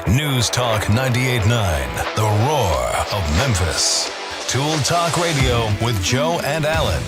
News Talk 98.9, the roar of Memphis. Tool Talk Radio with Joe and Allan.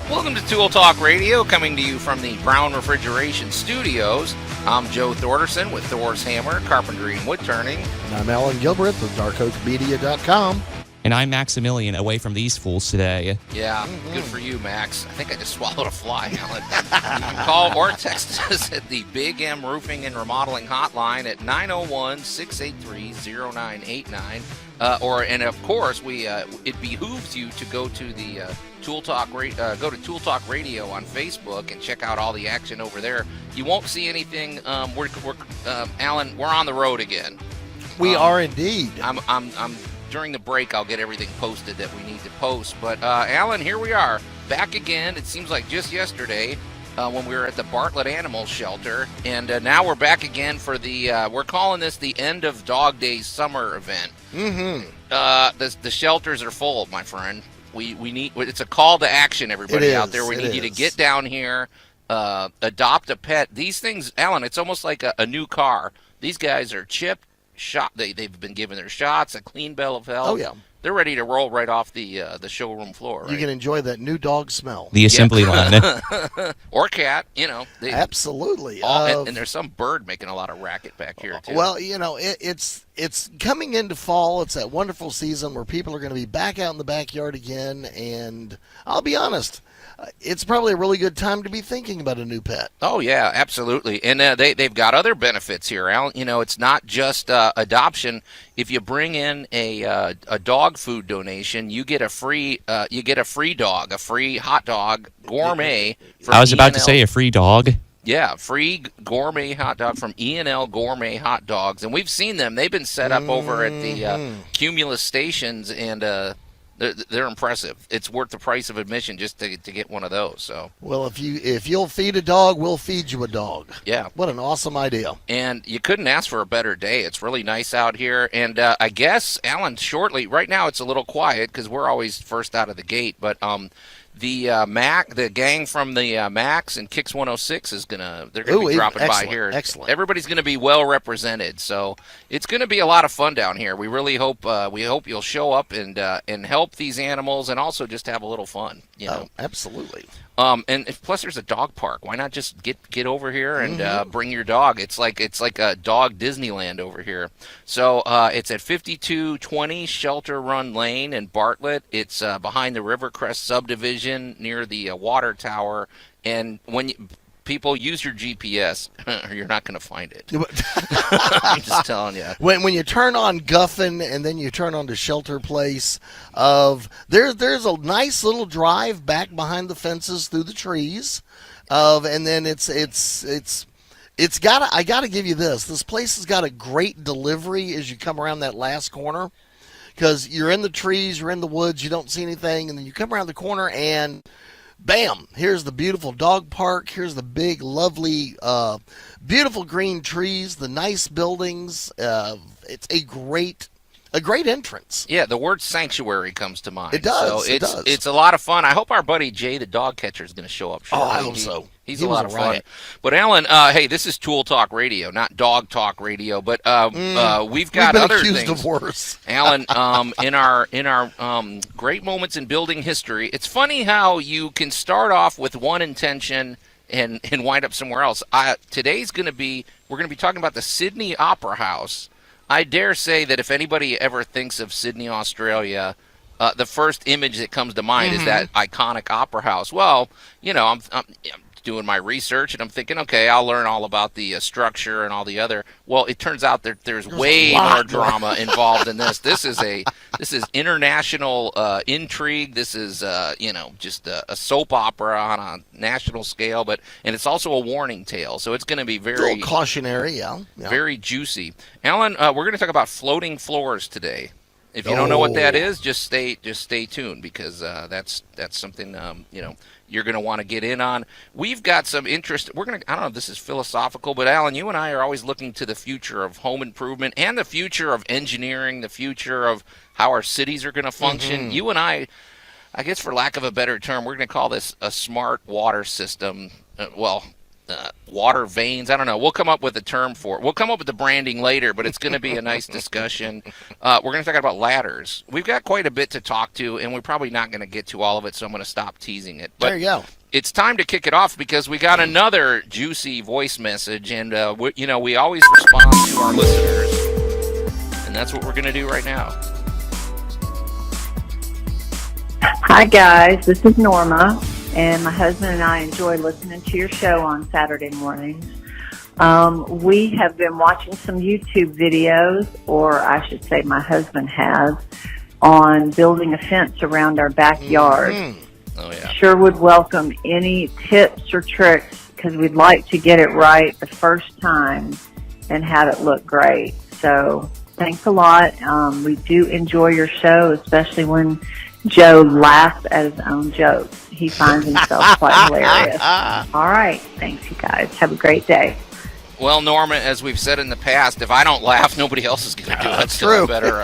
Welcome to Tool Talk Radio, coming to you from the Brown Refrigeration Studios. I'm Joe Thorderson with Thor's Hammer, Carpentry and Wood Turning. And I'm Allan Gilbreth with DarkOakMedia.com. And I'm Maximilian, away from these fools today. Yeah, good for you, Max. I think I just swallowed a fly, Allan. You can call or text us at the Big M Roofing and Remodeling Hotline at 901-683-0989. And of course, it behooves you to go to the Tool Talk go to Tool Talk Radio on Facebook and check out all the action over there. You won't see anything. Allan, we're on the road again. We are indeed. I'm during the break, I'll get everything posted that we need to post. But Allan, here we are back again. It seems like just yesterday when we were at the Bartlett Animal Shelter, and now we're back again for the we're calling this the End of Dog Days summer event. The shelters are full, my friend. We need, it's a call to action, everybody out there. We need you to get down here, adopt a pet. These things, Allan, it's almost like a new car. These guys are chipped, shot. They've been given their shots, a clean bill of health. Oh yeah, they're ready to roll right off the showroom floor. Right? You can enjoy that new dog smell. The assembly line. Or cat, Absolutely. And there's some bird making a lot of racket back here too. Well, it's coming into fall. It's that wonderful season where people are going to be back out in the backyard again. And I'll be honest, it's probably a really good time to be thinking about a new pet. Oh, yeah, absolutely. And they've got other benefits here, Al. It's not just adoption. If you bring in a dog food donation, you get a free dog, a free hot dog gourmet. I was about to say a free dog. Yeah, free gourmet hot dog from E&L Gourmet Hotdogs. And we've seen them. They've been set up over at the Cumulus stations, and they're impressive. It's worth the price of admission just to get one of those. So, well, if you'll feed a dog, we'll feed you a dog. Yeah, what an awesome idea! And you couldn't ask for a better day. It's really nice out here, and I guess, Allan, shortly. Right now, it's a little quiet because we're always first out of the gate. But the gang from the Max and Kicks 106 they're gonna be dropping by here. Excellent. Everybody's gonna be well represented, so it's gonna be a lot of fun down here. We really hope you'll show up and help these animals, and also just have a little fun. Oh, absolutely. And plus there's a dog park. Why not just get over here and bring your dog? It's like a dog Disneyland over here. So it's at 5220 Shelter Run Lane in Bartlett. It's behind the Rivercrest subdivision near the water tower. And when people use your GPS, or you're not going to find it. I'm just telling you. When you turn on Guffin and then you turn on the Shelter Place, there's a nice little drive back behind the fences through the trees, and then I gotta give you this. This place has got a great delivery as you come around that last corner, because you're in the trees, you're in the woods, you don't see anything, and then you come around the corner and bam, here's the beautiful dog park. Here's the big, lovely, beautiful green trees, the nice buildings. It's a great entrance. Yeah, the word sanctuary comes to mind. It does. So it does. It's a lot of fun. I hope our buddy Jay, the dog catcher, is going to show up shortly. Oh, I hope so. He's a lot of fun. But Allan, hey, this is Tool Talk Radio, not Dog Talk Radio. But we've got been other accused things. Of worse. Allan, in our great moments in building history, it's funny how you can start off with one intention and wind up somewhere else. We're going to be talking about the Sidney Opera House. I dare say that if anybody ever thinks of Sydney, Australia, the first image that comes to mind is that iconic opera house. Well, I'm doing my research and I'm thinking, okay, I'll learn all about the structure and all the other. Well, it turns out that there's way more drama involved in this. This is international intrigue. This is just a soap opera on a national scale, and it's also a warning tale. So it's going to be very a little cautionary, yeah. Very juicy. Allan, we're going to talk about floating floors today. If you don't know what that is, just stay tuned, because that's something you're going to want to get in on. We've got some interest. I don't know if this is philosophical, but Allan, you and I are always looking to the future of home improvement and the future of engineering, the future of how our cities are going to function. You and I guess for lack of a better term, we're going to call this a smart water system. water veins. I don't know. We'll come up with a term for it. We'll come up with the branding later, but it's going to be a nice discussion. We're going to talk about ladders. We've got quite a bit to talk to, and we're probably not going to get to all of it, so I'm going to stop teasing it. But there you go. It's time to kick it off because we got another juicy voice message, and we always respond to our listeners, and that's what we're going to do right now. Hi guys, this is Norma, and my husband and I enjoy listening to your show on Saturday mornings. We have been watching some YouTube videos, or I should say my husband has, on building a fence around our backyard. Mm-hmm. Oh, yeah. Sure would welcome any tips or tricks because we'd like to get it right the first time and have it look great. So thanks a lot. We do enjoy your show, especially when Joe laughs at his own jokes. He finds himself quite hilarious. All right. Thanks, you guys. Have a great day. Well, Norma, as we've said in the past, if I don't laugh, nobody else is going to do it. That's so true. Better.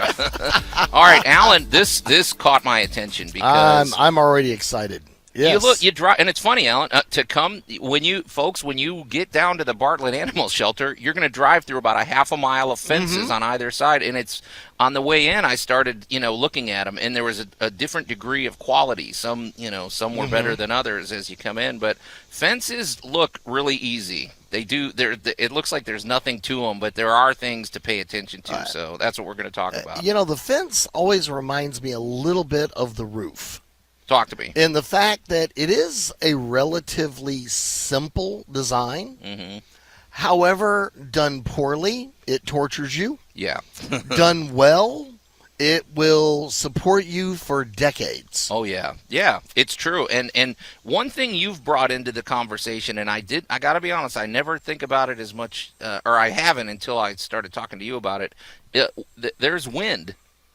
All right, Allan, this caught my attention because I'm already excited. Yes. You drive, and it's funny, Allan, to come when you get down to the Bartlett Animal Shelter, you're going to drive through about a half a mile of fences on either side, and it's on the way in. I started, looking at them, and there was a different degree of quality. Some were better than others as you come in, but fences look really easy. They do. It looks like there's nothing to them, but there are things to pay attention to. So that's what we're going to talk about. The fence always reminds me a little bit of the roof. Talk to me. In the fact that it is a relatively simple design. Mm-hmm. However, done poorly, it tortures you. Yeah. Done well, it will support you for decades. Oh, yeah. Yeah, it's true. And one thing you've brought into the conversation, and I got to be honest, I never think about it as much, or I haven't until I started talking to you about it. There's wind.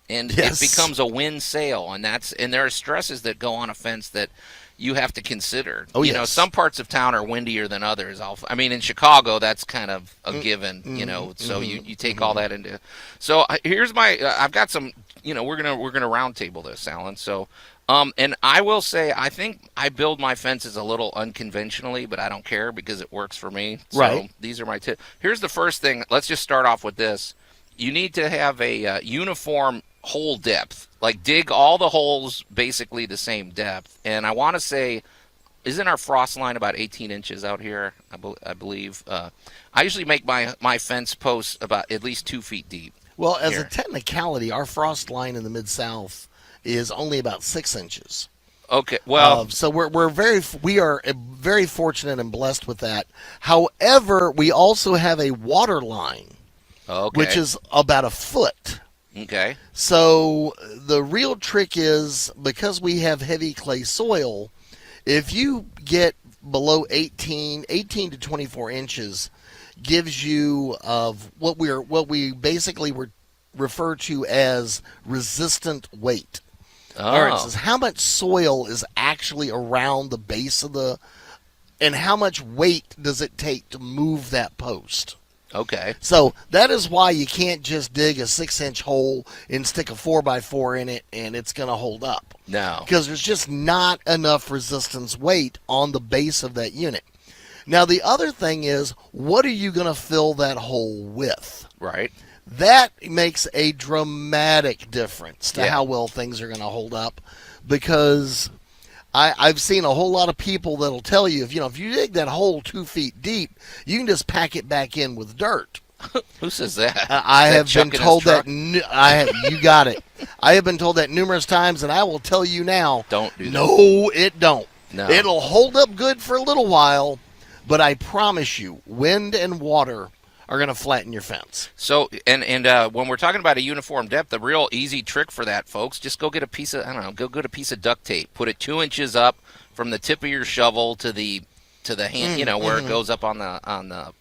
And yes. It becomes a wind sail, and there are stresses that go on a fence that you have to consider. Oh, yes. Some parts of town are windier than others. In Chicago, that's kind of a given. So you take all that into. So here's I've got some. We're gonna round table this, Allan. So, and I will say I think I build my fences a little unconventionally, but I don't care because it works for me. So right. These are my tips. Here's the first thing. Let's just start off with this. You need to have a uniform hole depth, like dig all the holes basically the same depth. And I want to say, isn't our frost line about 18 inches out here? I believe. I usually make my fence posts about at least 2 feet deep. Well, as a technicality, our frost line in the Mid-South is only about 6 inches. Okay, well, so we are very fortunate and blessed with that. However, we also have a water line, which is about a foot. Okay. So the real trick is, because we have heavy clay soil, if you get below 18 to 24 inches, gives you what we basically refer to as resistant weight. Oh. All right, so how much soil is actually around the base of and how much weight does it take to move that post? Okay. So that is why you can't just dig a 6-inch hole and stick a 4x4 in it and it's going to hold up. No. Because there's just not enough resistance weight on the base of that unit. Now, the other thing is, what are you going to fill that hole with? Right. That makes a dramatic difference to how well things are going to hold up, because I've seen a whole lot of people that'll tell you, if you dig that hole 2 feet deep, you can just pack it back in with dirt. Who says that? I have been told that. You got it. I have been told that numerous times, and I will tell you now. Don't do that. No, it don't. No. It'll hold up good for a little while, but I promise you, wind and water are going to flatten your fence. So, and when we're talking about a uniform depth, the real easy trick for that, folks, just go get a piece of a piece of duct tape. Put it 2 inches up from the tip of your shovel to the hand, where it goes up on the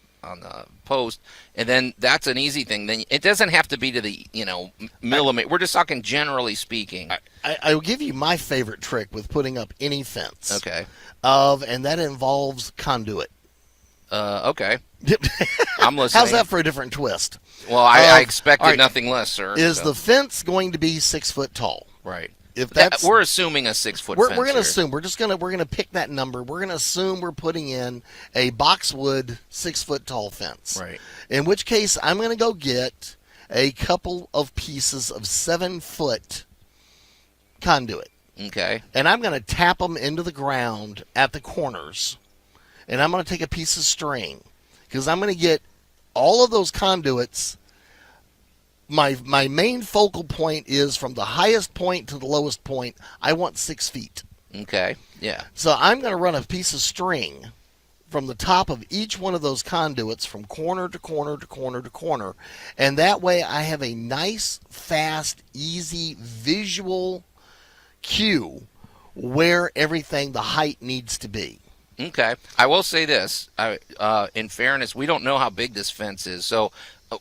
post, and then that's an easy thing. Then it doesn't have to be to the millimeter. We're just talking generally speaking. I will give you my favorite trick with putting up any fence. Okay. And that involves conduit. Okay. I'm listening. How's that for a different twist? Well, I expected nothing less, sir. Is the fence going to be 6 foot tall? Right. if that's we're assuming a 6-foot we're fence. going to here. assume we're gonna pick that number. We're going to assume we're putting in a boxwood 6-foot tall fence. Right. In which case, I'm going to go get a couple of pieces of 7-foot conduit. Okay. And I'm going to tap them into the ground at the corners. And I'm going to take a piece of string, because I'm going to get all of those conduits. My main focal point is from the highest point to the lowest point. I want 6 feet. Okay. Yeah. So I'm going to run a piece of string from the top of each one of those conduits from corner to corner to corner to corner. And that way I have a nice, fast, easy visual cue where everything, the height needs to be. Okay. I will say this. In fairness, we don't know how big this fence is. So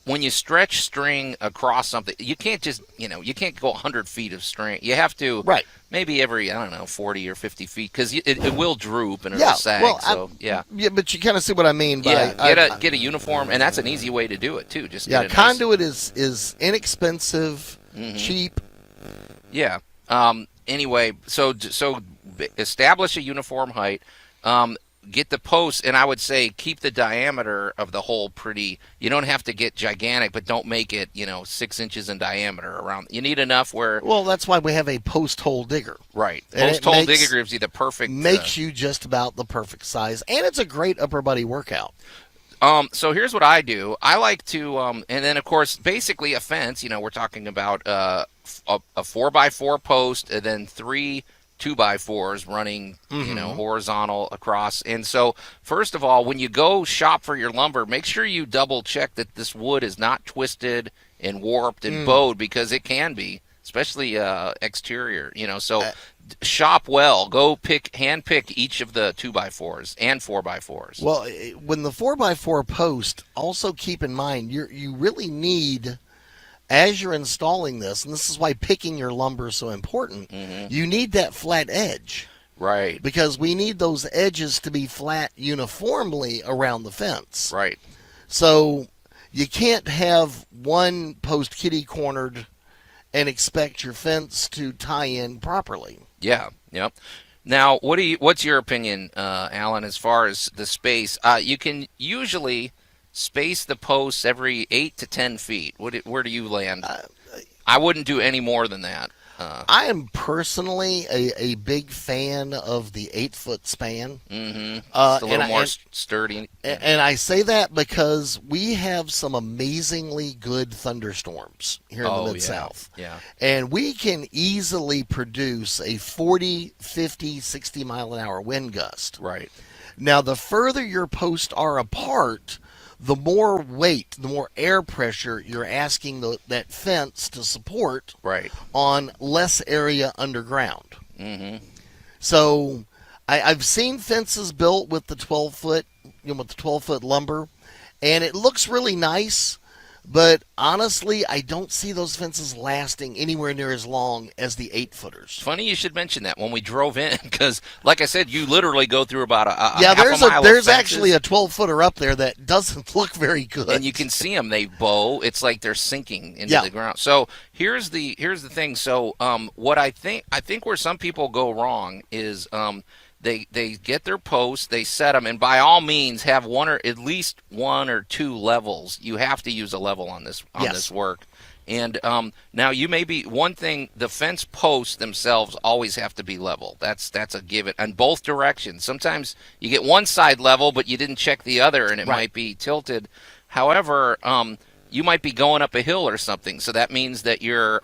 when you stretch string across something, you can't just, you can't go 100 feet of string. You have to maybe every, 40 or 50 feet, because it will droop and it'll sag. Well, yeah, but you kind of see what I mean by get a uniform, and that's an easy way to do it too. Just get conduit is inexpensive, cheap. Yeah. Anyway, so establish a uniform height. Get the posts, and I would say keep the diameter of the hole pretty. You don't have to get gigantic, but don't make it 6 inches in diameter around. You need enough where. Well, that's why we have a post hole digger. Right, post hole digger gives you the perfect. Makes you just about the perfect size, and it's a great upper body workout. So here's what I do. I like to, and then of course, basically a fence. We're talking about a 4x4 post, and then 3 2x4s running, horizontal across. And so, first of all, when you go shop for your lumber, make sure you double check that this wood is not twisted and warped and bowed, because it can be, especially exterior. So shop well. Go hand pick each of the 2x4s and 4x4s. Well, when the 4x4 post, also keep in mind you really need, as you're installing this, and this is why picking your lumber is so important, you need that flat edge. Right. Because we need those edges to be flat uniformly around the fence. Right. So you can't have one post kitty cornered and expect your fence to tie in properly. Yeah. Yep. Now, what's your opinion, Allan, as far as the space? You can usually space the posts every 8 to 10 feet. Where do you land? I wouldn't do any more than that. I am personally a big fan of the 8-foot span. It's a little more sturdy. And I say that because we have some amazingly good thunderstorms here in the Mid-South. Yeah. And we can easily produce a 40, 50, 60 mile an hour wind gust. Right. Now, the further your posts are apart, the more weight, the more air pressure you're asking that fence to support on less area underground. So I've seen fences built with the 12-foot, with the 12-foot lumber, and it looks really nice. But honestly, I don't see those fences lasting anywhere near as long as the 8-footers. Funny you should mention that when we drove in, because, like I said, you literally go through about a half a mile. There's actually a 12-footer up there that doesn't look very good, and you can see them. They bow. It's like they're sinking into the ground. So here's the thing. So what I think where some people go wrong is They get their posts, they set them, and by all means have at least 1 or 2 levels. You have to use a level on this work. And now you may be one thing. The fence posts themselves always have to be level. That's a given on both directions. Sometimes you get one side level, but you didn't check the other, and it might be tilted. However, you might be going up a hill or something, so that means that your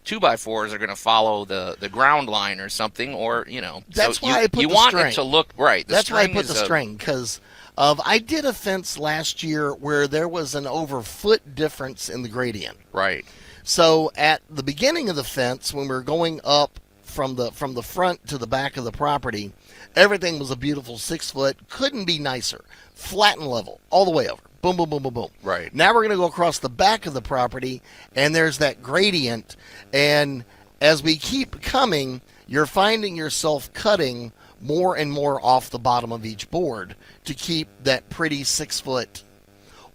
2x4s are going to follow the ground line or something, or That's so why I put the string. You want it to look right. That's why I put the string, because I did a fence last year where there was an over foot difference in the gradient. Right. So at the beginning of the fence, when we were going up from the front to the back of the property, everything was a beautiful 6-foot. Couldn't be nicer, flat and level all the way over. Boom, boom, boom, boom, boom. Right. Now we're going to go across the back of the property, and there's that gradient. And as we keep coming, you're finding yourself cutting more and more off the bottom of each board to keep that pretty 6-foot.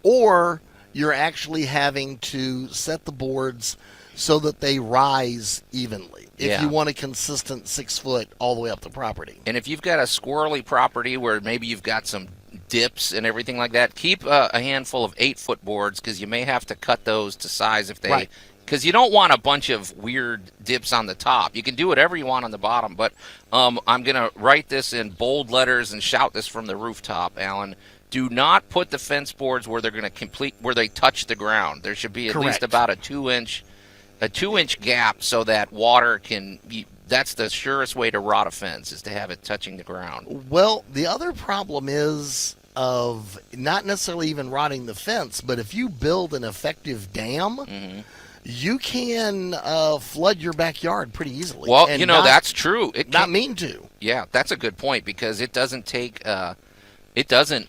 Or you're actually having to set the boards so that they rise evenly. If Yeah. you want a consistent 6 foot all the way up the property. And if you've got a squirrely property where maybe you've got some dips and everything like that, keep a handful of 8-foot boards because you may have to cut those to size if they. Right. Because you don't want a bunch of weird dips on the top. You can do whatever you want on the bottom, but I'm going to write this in bold letters and shout this from the rooftop, Alan. Do not put the fence boards where they're going to where they touch the ground. There should be at least about a 2-inch gap so that water can. That's the surest way to rot a fence is to have it touching the ground. Well, the other problem is of not necessarily even rotting the fence, but if you build an effective dam. Mm-hmm. You can flood your backyard pretty easily. Well, that's true. Not mean to. Yeah, that's a good point because it doesn't take it doesn't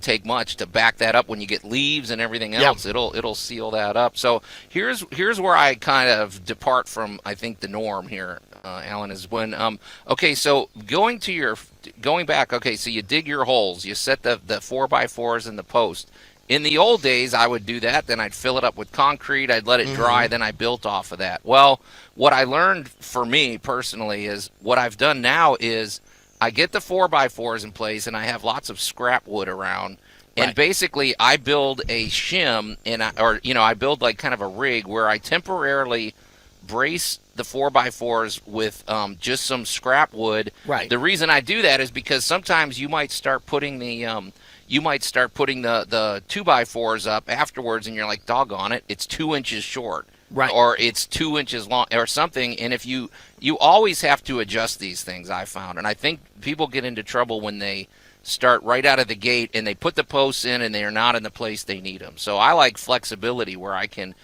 take much to back that up when you get leaves and everything else. Yeah. It'll seal that up. So here's where I kind of depart from I think the norm here, Alan, is when okay, so going back. Okay, so you dig your holes, you set the 4x4s in the post. In the old days, I would do that. Then I'd fill it up with concrete. I'd let it dry. Then I built off of that. Well, what I learned for me personally is what I've done now is I get the 4x4s in place, and I have lots of scrap wood around. And Right. basically, I build a shim, I build like kind of a rig where I temporarily brace the 4x4s with just some scrap wood. Right. The reason I do that is because sometimes you might start putting the 2x4s up afterwards, and you're like, doggone it, it's 2 inches short. Right. Or it's 2 inches long or something. And if you always have to adjust these things, I found. And I think people get into trouble when they start right out of the gate and they put the posts in and they are not in the place they need them. So I like flexibility where I can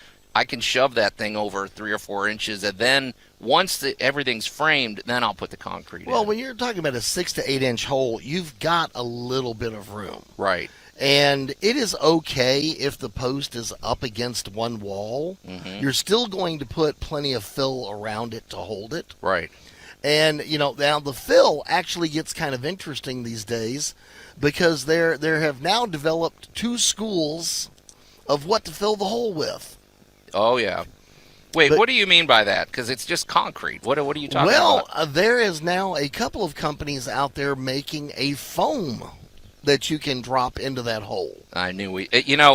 shove that thing over 3 or 4 inches, and then once everything's framed, then I'll put the concrete in. Well, when you're talking about a 6 to 8 inch hole, you've got a little bit of room. Right. And it is okay if the post is up against one wall. Mm-hmm. You're still going to put plenty of fill around it to hold it. Right. And, now the fill actually gets kind of interesting these days because there have now developed 2 schools of what to fill the hole with. Oh, yeah. Wait, what do you mean by that? Because it's just concrete. What are you talking about? Well, there is now a couple of companies out there making a foam that you can drop into that hole. I knew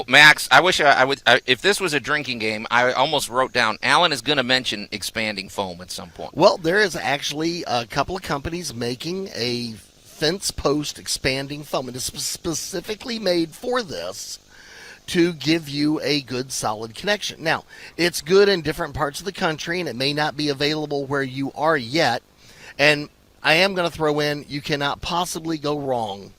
Max, I wish I would. If this was a drinking game, I almost wrote down, Allan is going to mention expanding foam at some point. Well, there is actually a couple of companies making a fence post expanding foam. It is specifically made for this to give you a good solid connection. Now, it's good in different parts of the country, and it may not be available where you are yet. And I am going to throw in, you cannot possibly go wrong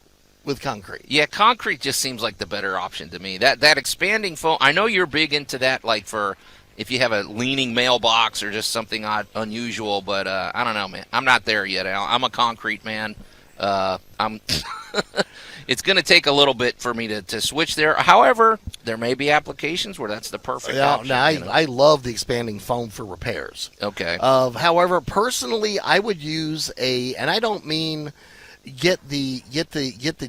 with concrete. Yeah, concrete just seems like the better option to me. That expanding foam, I know you're big into that, like for if you have a leaning mailbox or just something unusual, but I don't know, man. I'm not there yet, Al. I'm a concrete man. It's going to take a little bit for me to switch there. However, there may be applications where that's the perfect option. No, I love the expanding foam for repairs. Okay. However, personally, I would use and I don't mean get the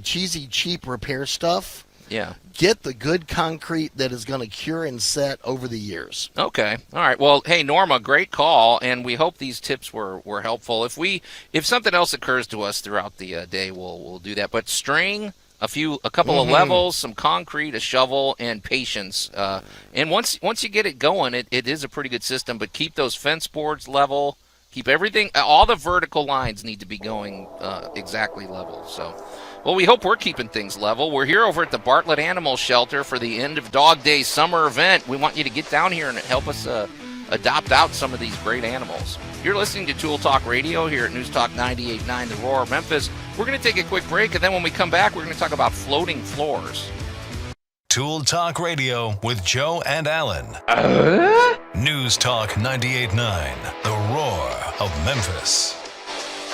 cheesy cheap repair stuff. Yeah. Get the good concrete that is going to cure and set over the years. Okay. All right. Well, hey, Norma, great call, and we hope these tips were helpful. If something else occurs to us throughout the day, we'll do that. But string, a couple of levels, some concrete, a shovel, and patience. And once you get it going, it is a pretty good system. But keep those fence boards level. Keep everything. All the vertical lines need to be going exactly level. So. Well, we hope we're keeping things level. We're here over at the Bartlett Animal Shelter for the End of Dog Day summer event. We want you to get down here and help us adopt out some of these great animals. You're listening to Tool Talk Radio here at News Talk 98.9 The Roar, Memphis. We're going to take a quick break, and then when we come back, we're going to talk about floating floors. Tool Talk Radio with Joe and Allan. News Talk 98.9 The Roar of Memphis.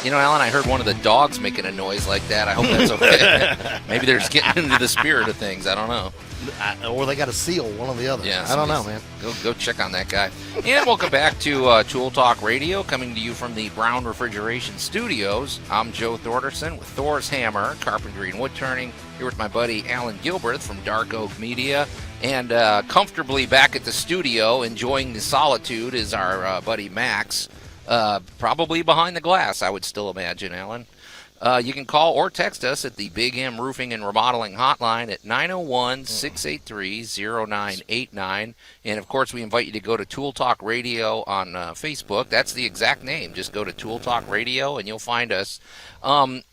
Allan, I heard one of the dogs making a noise like that. I hope that's okay. Maybe they're just getting into the spirit of things. I don't know. Or they got a seal, one or the other. Yeah, I don't know, man. Go check on that guy. And welcome back to Tool Talk Radio, coming to you from the Brown Refrigeration Studios. I'm Joe Thorderson with Thor's Hammer, Carpentry and Wood Turning, here with my buddy Allan Gilbert from Dark Oak Media. And comfortably back at the studio, enjoying the solitude, is our buddy Max. Probably behind the glass, I would still imagine, Allan. You can call or text us at the Big M Roofing and Remodeling Hotline at 901-683-0989. And, of course, we invite you to go to Tool Talk Radio on Facebook. That's the exact name. Just go to Tool Talk Radio, and you'll find us. Allan,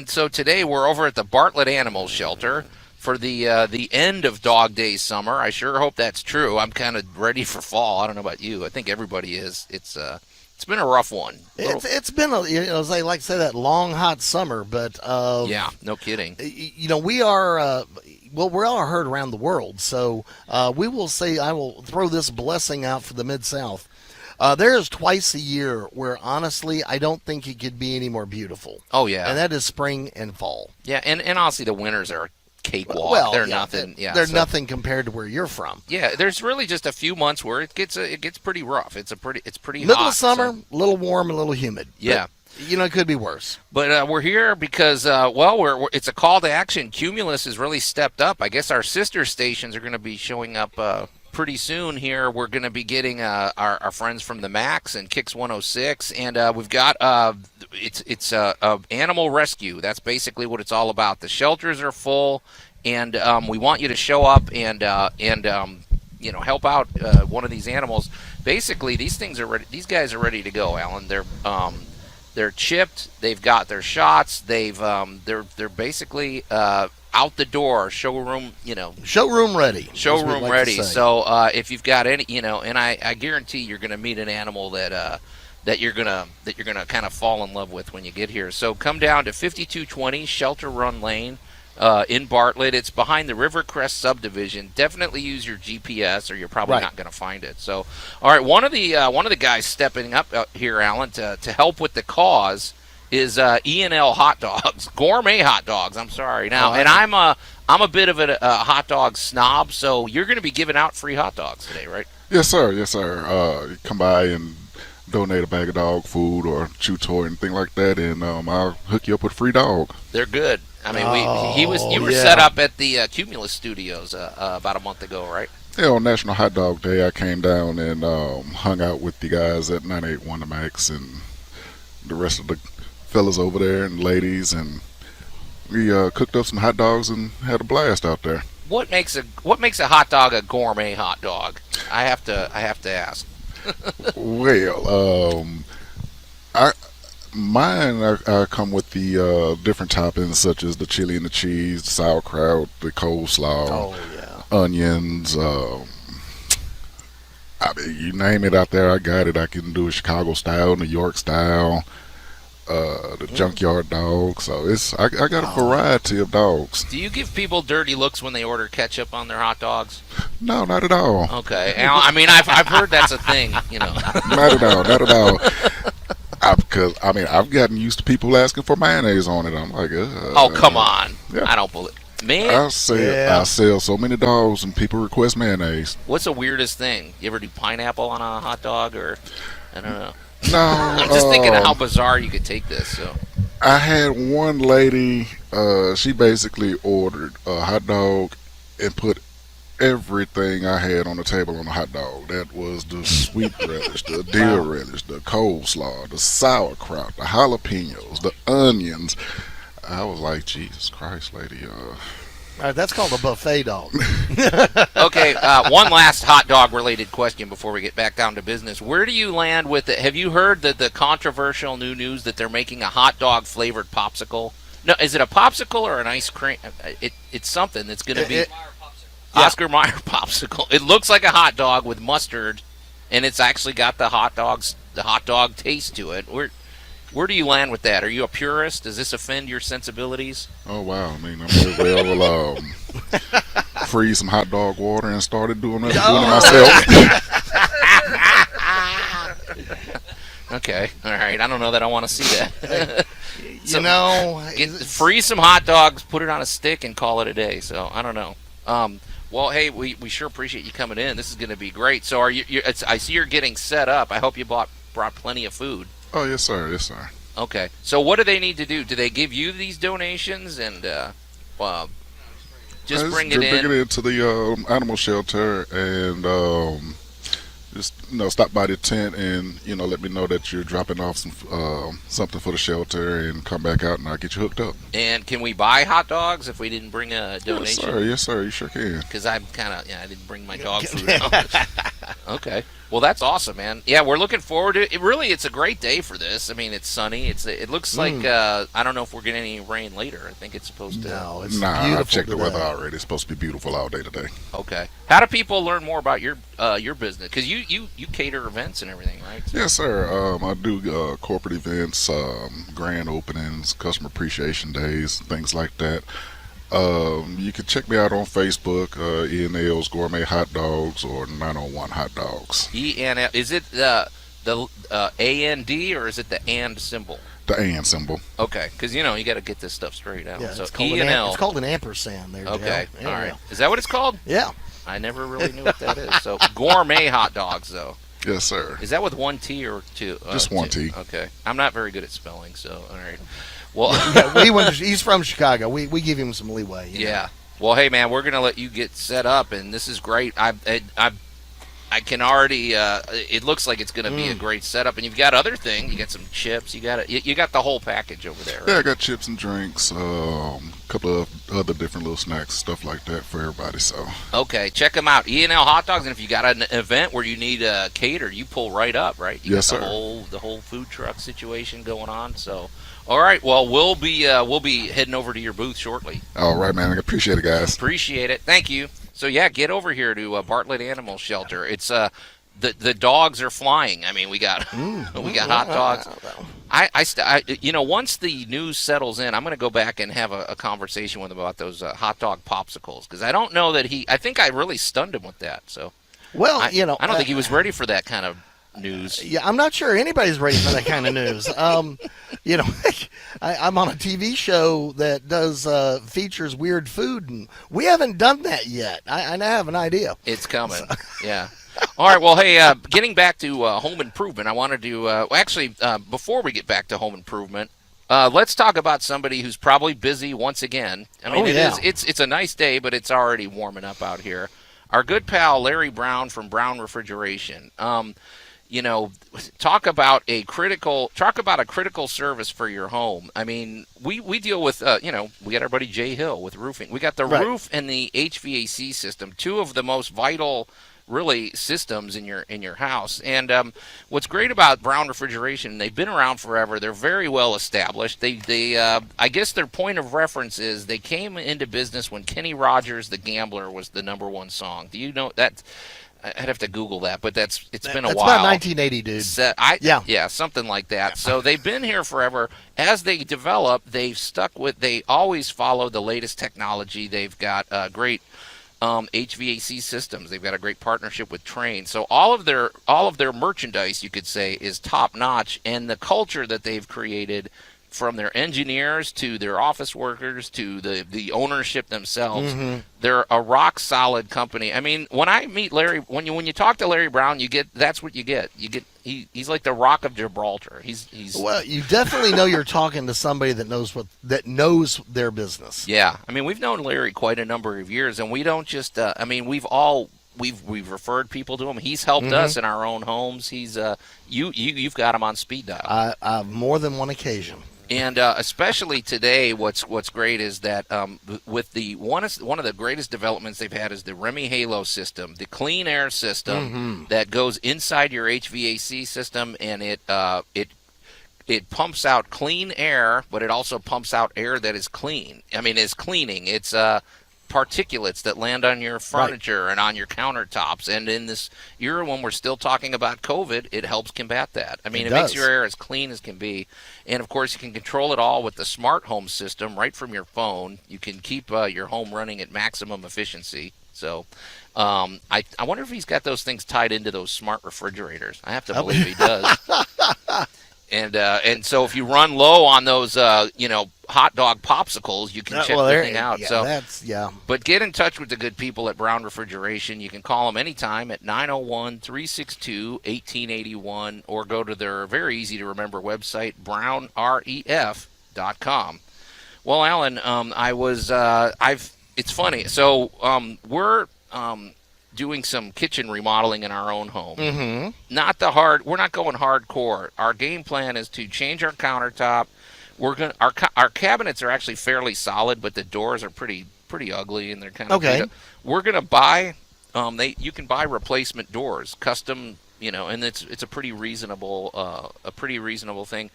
so today we're over at the Bartlett Animal Shelter for the end of Dog Day summer. I sure hope that's true. I'm kind of ready for fall. I don't know about you. I think everybody is. It's been a rough one. It's been as they like to say, that long hot summer, but yeah, no kidding. We are we're all heard around the world, so we will say, I will throw this blessing out for the Mid-South. There is twice a year where, honestly, I don't think it could be any more beautiful. Oh yeah, and that is spring and fall. Yeah, and honestly, the winters are cakewalk. Well, they're nothing. Yeah, they're nothing compared to where you're from. Yeah, there's really just a few months where it gets pretty rough. It's pretty middle hot, of summer, so. a little warm, a little humid. Yeah, but, it could be worse. But we're here because it's a call to action. Cumulus has really stepped up. I guess our sister stations are going to be showing up pretty soon. Here we're going to be getting our friends from the Max and Kicks 106, and we've got it's animal rescue. That's basically what it's all about. The shelters are full, and we want you to show up and help out one of these animals. Basically, these guys are ready to go, Allan. They're chipped. They've got their shots. They're basically out the door, showroom ready. Showroom ready. So if you've got any, and I guarantee you're going to meet an animal that you're gonna kind of fall in love with when you get here. So come down to 5220 Shelter Run Lane in Bartlett. It's behind the Rivercrest subdivision. Definitely use your GPS, or you're probably not going to find it. So, all right, one of the guys stepping up here, Allan, to help with the cause is E&L Hotdogs, Gourmet Hotdogs. I'm sorry now, and I'm a bit of a hot dog snob, so you're going to be giving out free hot dogs today, right? Yes, sir. Yes, sir. Come by and donate a bag of dog food or chew toy, anything like that, and I'll hook you up with a free dog. They're good. I mean, you were set up at the Cumulus Studios about a month ago, right? Yeah, on National Hot Dog Day, I came down and hung out with the guys at 981 The Max and the rest of the fellas over there and ladies, and we cooked up some hot dogs and had a blast out there. What makes a hot dog a gourmet hot dog? I have to ask. Well, I come with the different toppings, such as the chili and the cheese, the sauerkraut, the coleslaw, onions. You name it out there, I got it. I can do it Chicago style, New York style, the junkyard dog. So I got a variety of dogs. Do you give people dirty looks when they order ketchup on their hot dogs? No, not at all. Okay, I mean I've heard that's a thing, Not at all. Because I've gotten used to people asking for mayonnaise on it. I'm like, oh come on, yeah. I don't believe. Man, I sell so many dogs and people request mayonnaise. What's the weirdest thing? You ever do pineapple on a hot dog, or I don't know. No, I'm just thinking of how bizarre you could take this. So I had one lady. She basically ordered a hot dog and put everything I had on the table on the hot dog. That was the sweet relish, the dill relish, the coleslaw, the sauerkraut, the jalapenos, the onions. I was like, Jesus Christ, lady. All right, that's called a buffet dog. Okay, one last hot dog related question before we get back down to business. Where do you land with it? Have you heard the controversial new news that they're making a hot dog flavored popsicle? No, is it a popsicle or an ice cream? It's something that's going to be Oscar Mayer popsicle. It looks like a hot dog with mustard, and it's actually got the hot dog taste to it. Where do you land with that? Are you a purist? Does this offend your sensibilities? Oh, wow. I mean, I will freeze some hot dog water and started doing it myself. Okay. All right. I don't know that I want to see that. Freeze some hot dogs, put it on a stick, and call it a day. So, I don't know. Well, hey, we sure appreciate you coming in. This is going to be great. So, I see you're getting set up. I hope you brought plenty of food. Oh, yes, sir. Yes, sir. Okay. So what do they need to do? Do they give you these donations? And Just bring it Bring in. it into the animal shelter and just stop by the tent and let me know that you're dropping off some something for the shelter and come back out and I'll get you hooked up. And can we buy hot dogs if we didn't bring a donation? Yes, sir. You sure can. Because I'm kind of I didn't bring my dog food. Okay. Well, that's awesome, man. Yeah, we're looking forward to it. It's a great day for this. I mean, it's sunny. It looks like I don't know if we're getting any rain later. I think it's supposed to. No, it's Nah, beautiful I've checked the today. weather already. It's supposed to be beautiful all day today. Okay. How do people learn more about your business? Because you cater events and everything, right? So, Yes, sir. I do corporate events, grand openings, customer appreciation days, things like that. You can check me out on Facebook, E&L's Gourmet Hotdogs or 901 Hotdogs. E&L. Is it the A-N-D or is it the and symbol? The and symbol. Okay, because you got to get this stuff straight out. Yeah, so it's called E&L. it's called an ampersand there. Okay, Joe. all Yeah, right. Is that what it's called? Yeah. I never really knew what that is. So gourmet hot dogs, though. Yes, sir. Is that with one T or two? Just one two? T. Okay. I'm not very good at spelling, so all right. Well, Yeah, he's from Chicago. We give him some leeway. yeah. Well, hey, man, we're gonna let you get set up, and this is great. I can already. It looks like it's gonna be a great setup, and you've got other things. You got some chips. You got the whole package over there. Right? Yeah, I got chips and drinks, a couple of other different little snacks, stuff like that for everybody. So Okay, check them out. E&L Hot Dogs, and if you got an event where you need a cater, you pull right up, right? You Yes, got sir. The whole food truck situation going on. So, all right. Well, we'll be heading over to your booth shortly. all right, man. I appreciate it, guys. Appreciate it. Thank you. So yeah, get over here to Bartlett Animal Shelter. It's the dogs are flying. I mean, we got hot dogs. Once the news settles in, I'm going to go back and have a conversation with him about those hot dog popsicles because I don't know that I think I really stunned him with that. So Well, I don't think he was ready for that kind of news. Yeah, I'm not sure anybody's ready for that kind of news. I'm on a TV show that does features weird food, and we haven't done that yet. I have an idea. It's coming. Yeah. All right. Well, hey, getting back to home improvement, I wanted to before we get back to home improvement, let's talk about somebody who's probably busy once again. I mean, it's a nice day, but it's already warming up out here. Our good pal Larry Brown from Brown Refrigeration. Talk about a critical service for your home. I mean, we deal with we got our buddy Jay Hill with roofing. We got the roof and the HVAC system, two of the most vital really systems in your house. And what's great about Brown Refrigeration, they've been around forever. They're very well established. They I guess their point of reference is they came into business when Kenny Rogers' The Gambler was the #1 song. Do you know that? I'd have to Google that, but it's been a while. It's about 1980, dude. Yeah, something like that. So they've been here forever. As they develop, they always follow the latest technology. They've got great HVAC systems. They've got a great partnership with Trane. So all of their merchandise, you could say, is top notch, and the culture that they've created, from their engineers to their office workers to the ownership themselves, they're a rock solid company. I mean, when I meet Larry, when you talk to Larry Brown, that's what you get. He's like the Rock of Gibraltar. He's Well, you definitely know you're talking to somebody that knows their business. Yeah, I mean, we've known Larry quite a number of years, and we don't just. We've referred people to him. He's helped us in our own homes. He's you've got him on speed dial. More than one occasion. And especially today, what's great is that with the one of the greatest developments they've had is the Remy Halo system, the clean air system that goes inside your HVAC system, and it pumps out clean air, but it also pumps out air that is clean. I mean, it's cleaning. It's particulates that land on your furniture and on your countertops. And in this era when we're still talking about COVID, it helps combat that. I mean, it makes your air as clean as can be. And, of course, you can control it all with the smart home system right from your phone. You can keep your home running at maximum efficiency. So I wonder if he's got those things tied into those smart refrigerators. I have to believe he does. And so if you run low on those, hot dog popsicles, you can check the thing out. But get in touch with the good people at Brown Refrigeration. You can call them anytime at 901-362-1881 or go to their very easy to remember website, brownref.com. Well, Allan, it's funny. So we're doing some kitchen remodeling in our own home. Mm-hmm. We're not going hardcore. Our game plan is to change our countertop. Our cabinets are actually fairly solid, but the doors are pretty ugly and they're kind of Okay. beat up. We're gonna buy you can buy replacement doors, custom, and it's a pretty reasonable thing.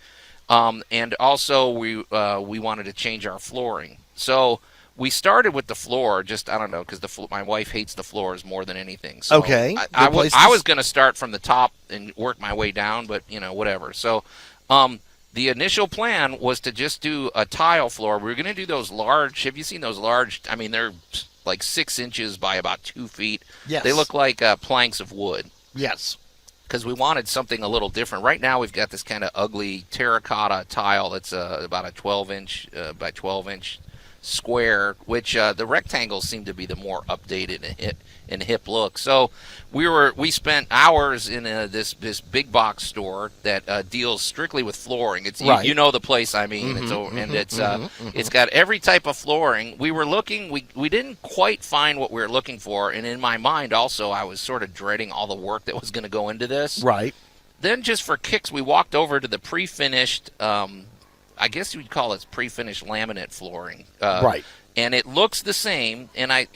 And also we wanted to change our flooring. So we started with the floor, just I don't know, because my wife hates the floors more than anything. So Okay. I was going to start from the top and work my way down, but whatever. So the initial plan was to just do a tile floor. We were going to do those large. Have you seen those large? I mean, they're like 6 inches by about 2 feet. Yes. They look like planks of wood. Yes. Because we wanted something a little different. Right now we've got this kind of ugly terracotta tile that's about a 12-inch by 12-inch square, which the rectangles seem to be the more updated and hip look. So we spent hours in this big box store that deals strictly with flooring. It's right. you know the place I mean. It's got every type of flooring. We were looking. We didn't quite find what we were looking for, and in my mind also I was sort of dreading all the work that was going to go into this. Right. Then just for kicks, we walked over to the pre-finished. I guess you'd call it pre-finished laminate flooring. Right. And it looks the same. And I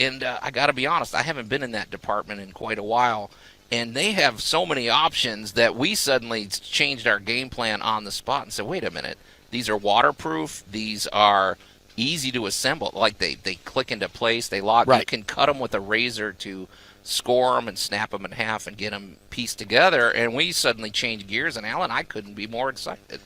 got to be honest, I haven't been in that department in quite a while. And they have so many options that we suddenly changed our game plan on the spot and said, wait a minute, these are waterproof. These are easy to assemble. Like they click into place. They lock. Right. You can cut them with a razor to score them and snap them in half and get them pieced together. And we suddenly changed gears. And Allan, I couldn't be more excited.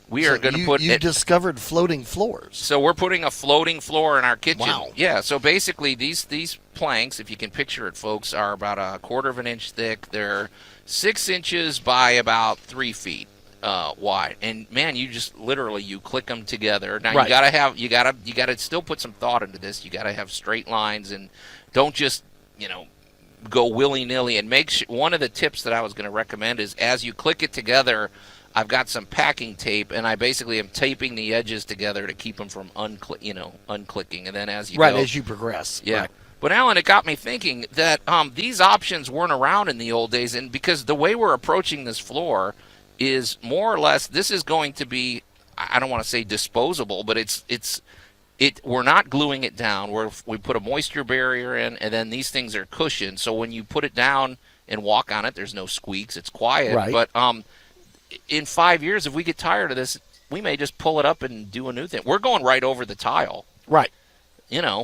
We are going to put. You discovered floating floors. So we're putting a floating floor in our kitchen. Wow. Yeah. So basically, these planks, if you can picture it, folks, are about a quarter of an inch thick. They're 6 inches by about 3 feet wide. And man, you just literally you click them together. Now Right. you gotta still put some thought into this. You gotta have straight lines and don't just go willy nilly. And one of the tips that I was going to recommend is as you click it together. I've got some packing tape, and I basically am taping the edges together to keep them from unclicking. And then as you Right, go, as you progress. yeah. Right. But Allan, it got me thinking that these options weren't around in the old days, and because the way we're approaching this floor is more or less this is going to be, I don't want to say disposable, but we're not gluing it down. We put a moisture barrier in, and then these things are cushioned. So when you put it down and walk on it, there's no squeaks. It's quiet. Right. But in 5 years, if we get tired of this, we may just pull it up and do a new thing. We're going right over the tile. Right.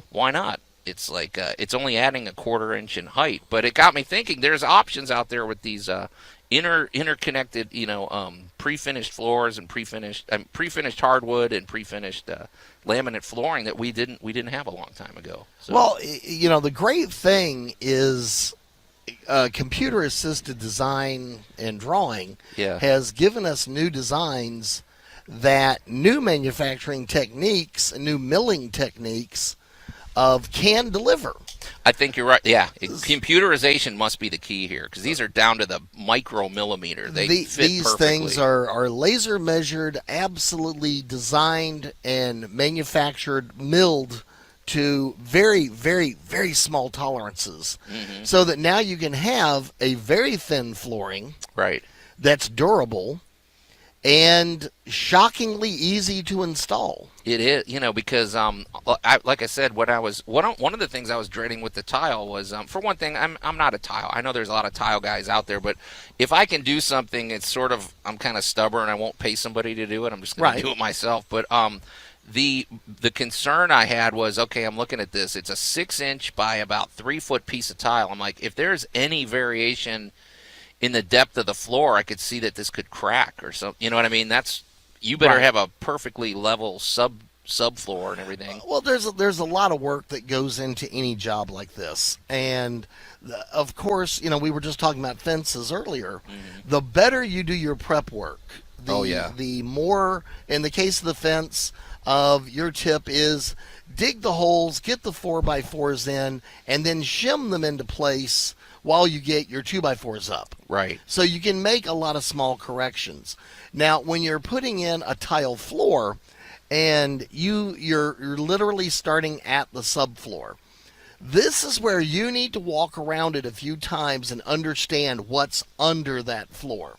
Why not? It's like it's only adding a quarter inch in height. But it got me thinking. There's options out there with these interconnected, pre-finished floors and pre-finished hardwood and pre-finished laminate flooring that we didn't have a long time ago. So. Well, the great thing is computer-assisted design and drawing has given us new designs that new manufacturing techniques and new milling techniques can deliver. I think you're right. Yeah, computerization must be the key here because these are down to the micromillimeter. They fit these perfectly. Things are laser measured, absolutely designed and manufactured, milled to very, very, very small tolerances, so that now you can have a very thin flooring, right? That's durable and shockingly easy to install. It is, because like I said, one of the things I was dreading with the tile was, for one thing, I'm not a tile. I know there's a lot of tile guys out there, but if I can do something, it's sort of I'm kind of stubborn. I won't pay somebody to do it. I'm just going to do it myself. But the concern I had was, okay, I'm looking at this. It's a 6-inch by about 3 foot piece of tile. I'm like, if there's any variation in the depth of the floor, I could see that this could crack or something. You know what I mean? You better have a perfectly level subfloor and everything. Well, there's a lot of work that goes into any job like this, and of course, we were just talking about fences earlier. The better you do your prep work, the more, in the case of the fence, of your tip is dig the holes, get the 4x4s in, and then shim them into place while you get your 2x4s up. Right. So you can make a lot of small corrections. Now, when you're putting in a tile floor, and you're literally starting at the subfloor. This is where you need to walk around it a few times and understand what's under that floor.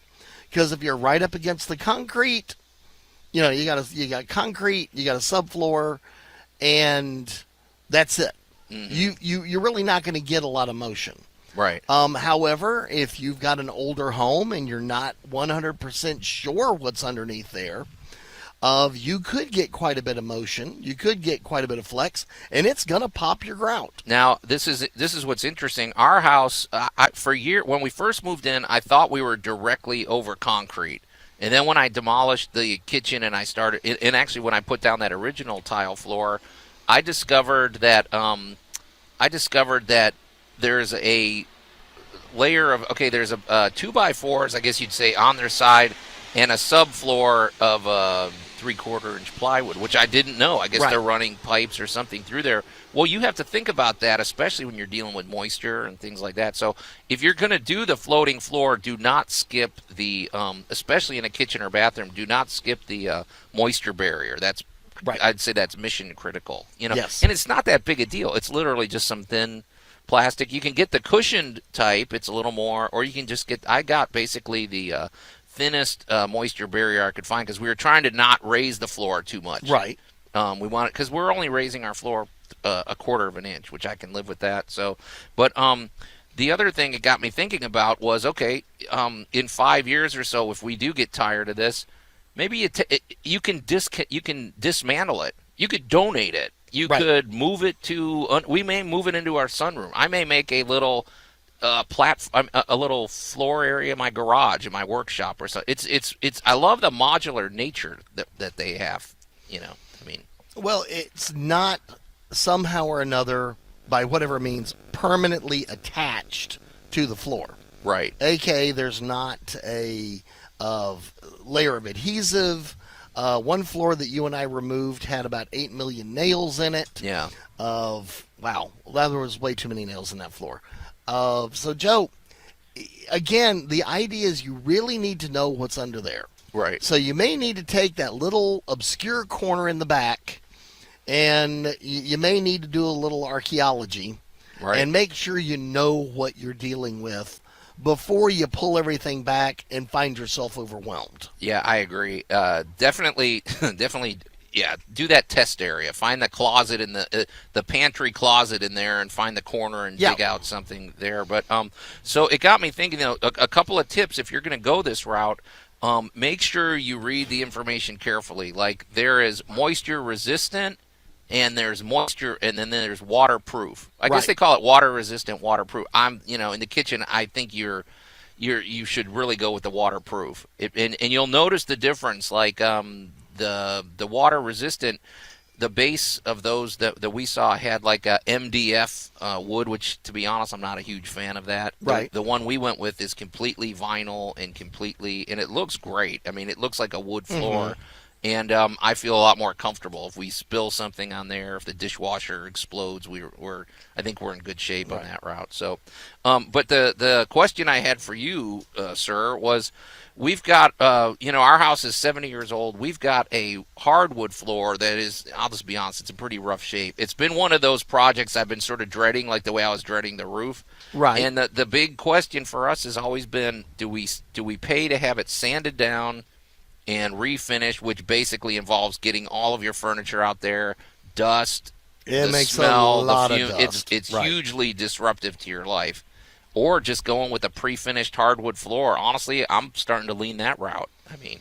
Because if you're right up against the concrete, you got concrete, you got a subfloor, and that's it. Mm-hmm. You're really not going to get a lot of motion. Right. However, if you've got an older home and you're not 100% sure what's underneath there, you could get quite a bit of motion. You could get quite a bit of flex, and it's going to pop your grout. Now, this is what's interesting. Our house, when we first moved in, I thought we were directly over concrete. And then when I demolished the kitchen and and actually when I put down that original tile floor, I discovered that there's a layer of, there's a 2x4s, I guess you'd say, on their side, and a subfloor of 3/4 inch plywood, which I didn't know. I guess they're running pipes or something through there. Well, you have to think about that, especially when you're dealing with moisture and things like that. So if you're going to do the floating floor, do not skip the, especially in a kitchen or bathroom, do not skip the moisture barrier. That's I'd say that's mission critical. Yes. And it's not that big a deal. It's literally just some thin plastic. You can get the cushioned type. It's a little more, or you can just I got basically the thinnest moisture barrier I could find, because we were trying to not raise the floor too much. Right. We want it because we're only raising our floor 1/4 inch, which I can live with that. So, but the other thing it got me thinking about was, in 5 years or so, if we do get tired of this, maybe you can dismantle it. You could donate it. You could move it to. We may move it into our sunroom. I may make a little. A little floor area in my garage, in my workshop, or so. It's. I love the modular nature that they have. Well, it's not somehow or another, by whatever means, permanently attached to the floor. Right. AKA, there's not a layer of adhesive. One floor that you and I removed had about 8 million nails in it. Yeah. Wow, there was way too many nails in that floor. So, Joe, again, the idea is you really need to know what's under there. Right. So you may need to take that little obscure corner in the back, and you may need to do a little archaeology, and make sure you know what you're dealing with before you pull everything back and find yourself overwhelmed. Yeah, I agree. Definitely. Yeah, do that test area. Find the closet in the pantry closet in there, and find the corner and dig out something there. But so it got me thinking. A couple of tips if you're going to go this route. Make sure you read the information carefully. Like, there is moisture resistant, and there's moisture, and then there's waterproof. I guess they call it water resistant, waterproof. In the kitchen, I think you should really go with the waterproof. And you'll notice the difference. Like the water resistant, the base of those that we saw had like a MDF wood, which, to be honest, I'm not a huge fan of that. The one we went with is completely vinyl and it looks great. I mean, it looks like a wood floor. Mm-hmm. And I feel a lot more comfortable if we spill something on there. If the dishwasher explodes, I think we're in good shape on that route. So, but the question I had for you, sir, was, we've got our house is 70 years old. We've got a hardwood floor that is, I'll just be honest, it's in pretty rough shape. It's been one of those projects I've been sort of dreading, like the way I was dreading the roof. Right. And the big question for us has always been, do we pay to have it sanded down and refinish, which basically involves getting all of your furniture out there, dust, it the makes smell, a lot the fume. of dust. It's hugely disruptive to your life. Or just going with a pre-finished hardwood floor. Honestly, I'm starting to lean that route. I mean,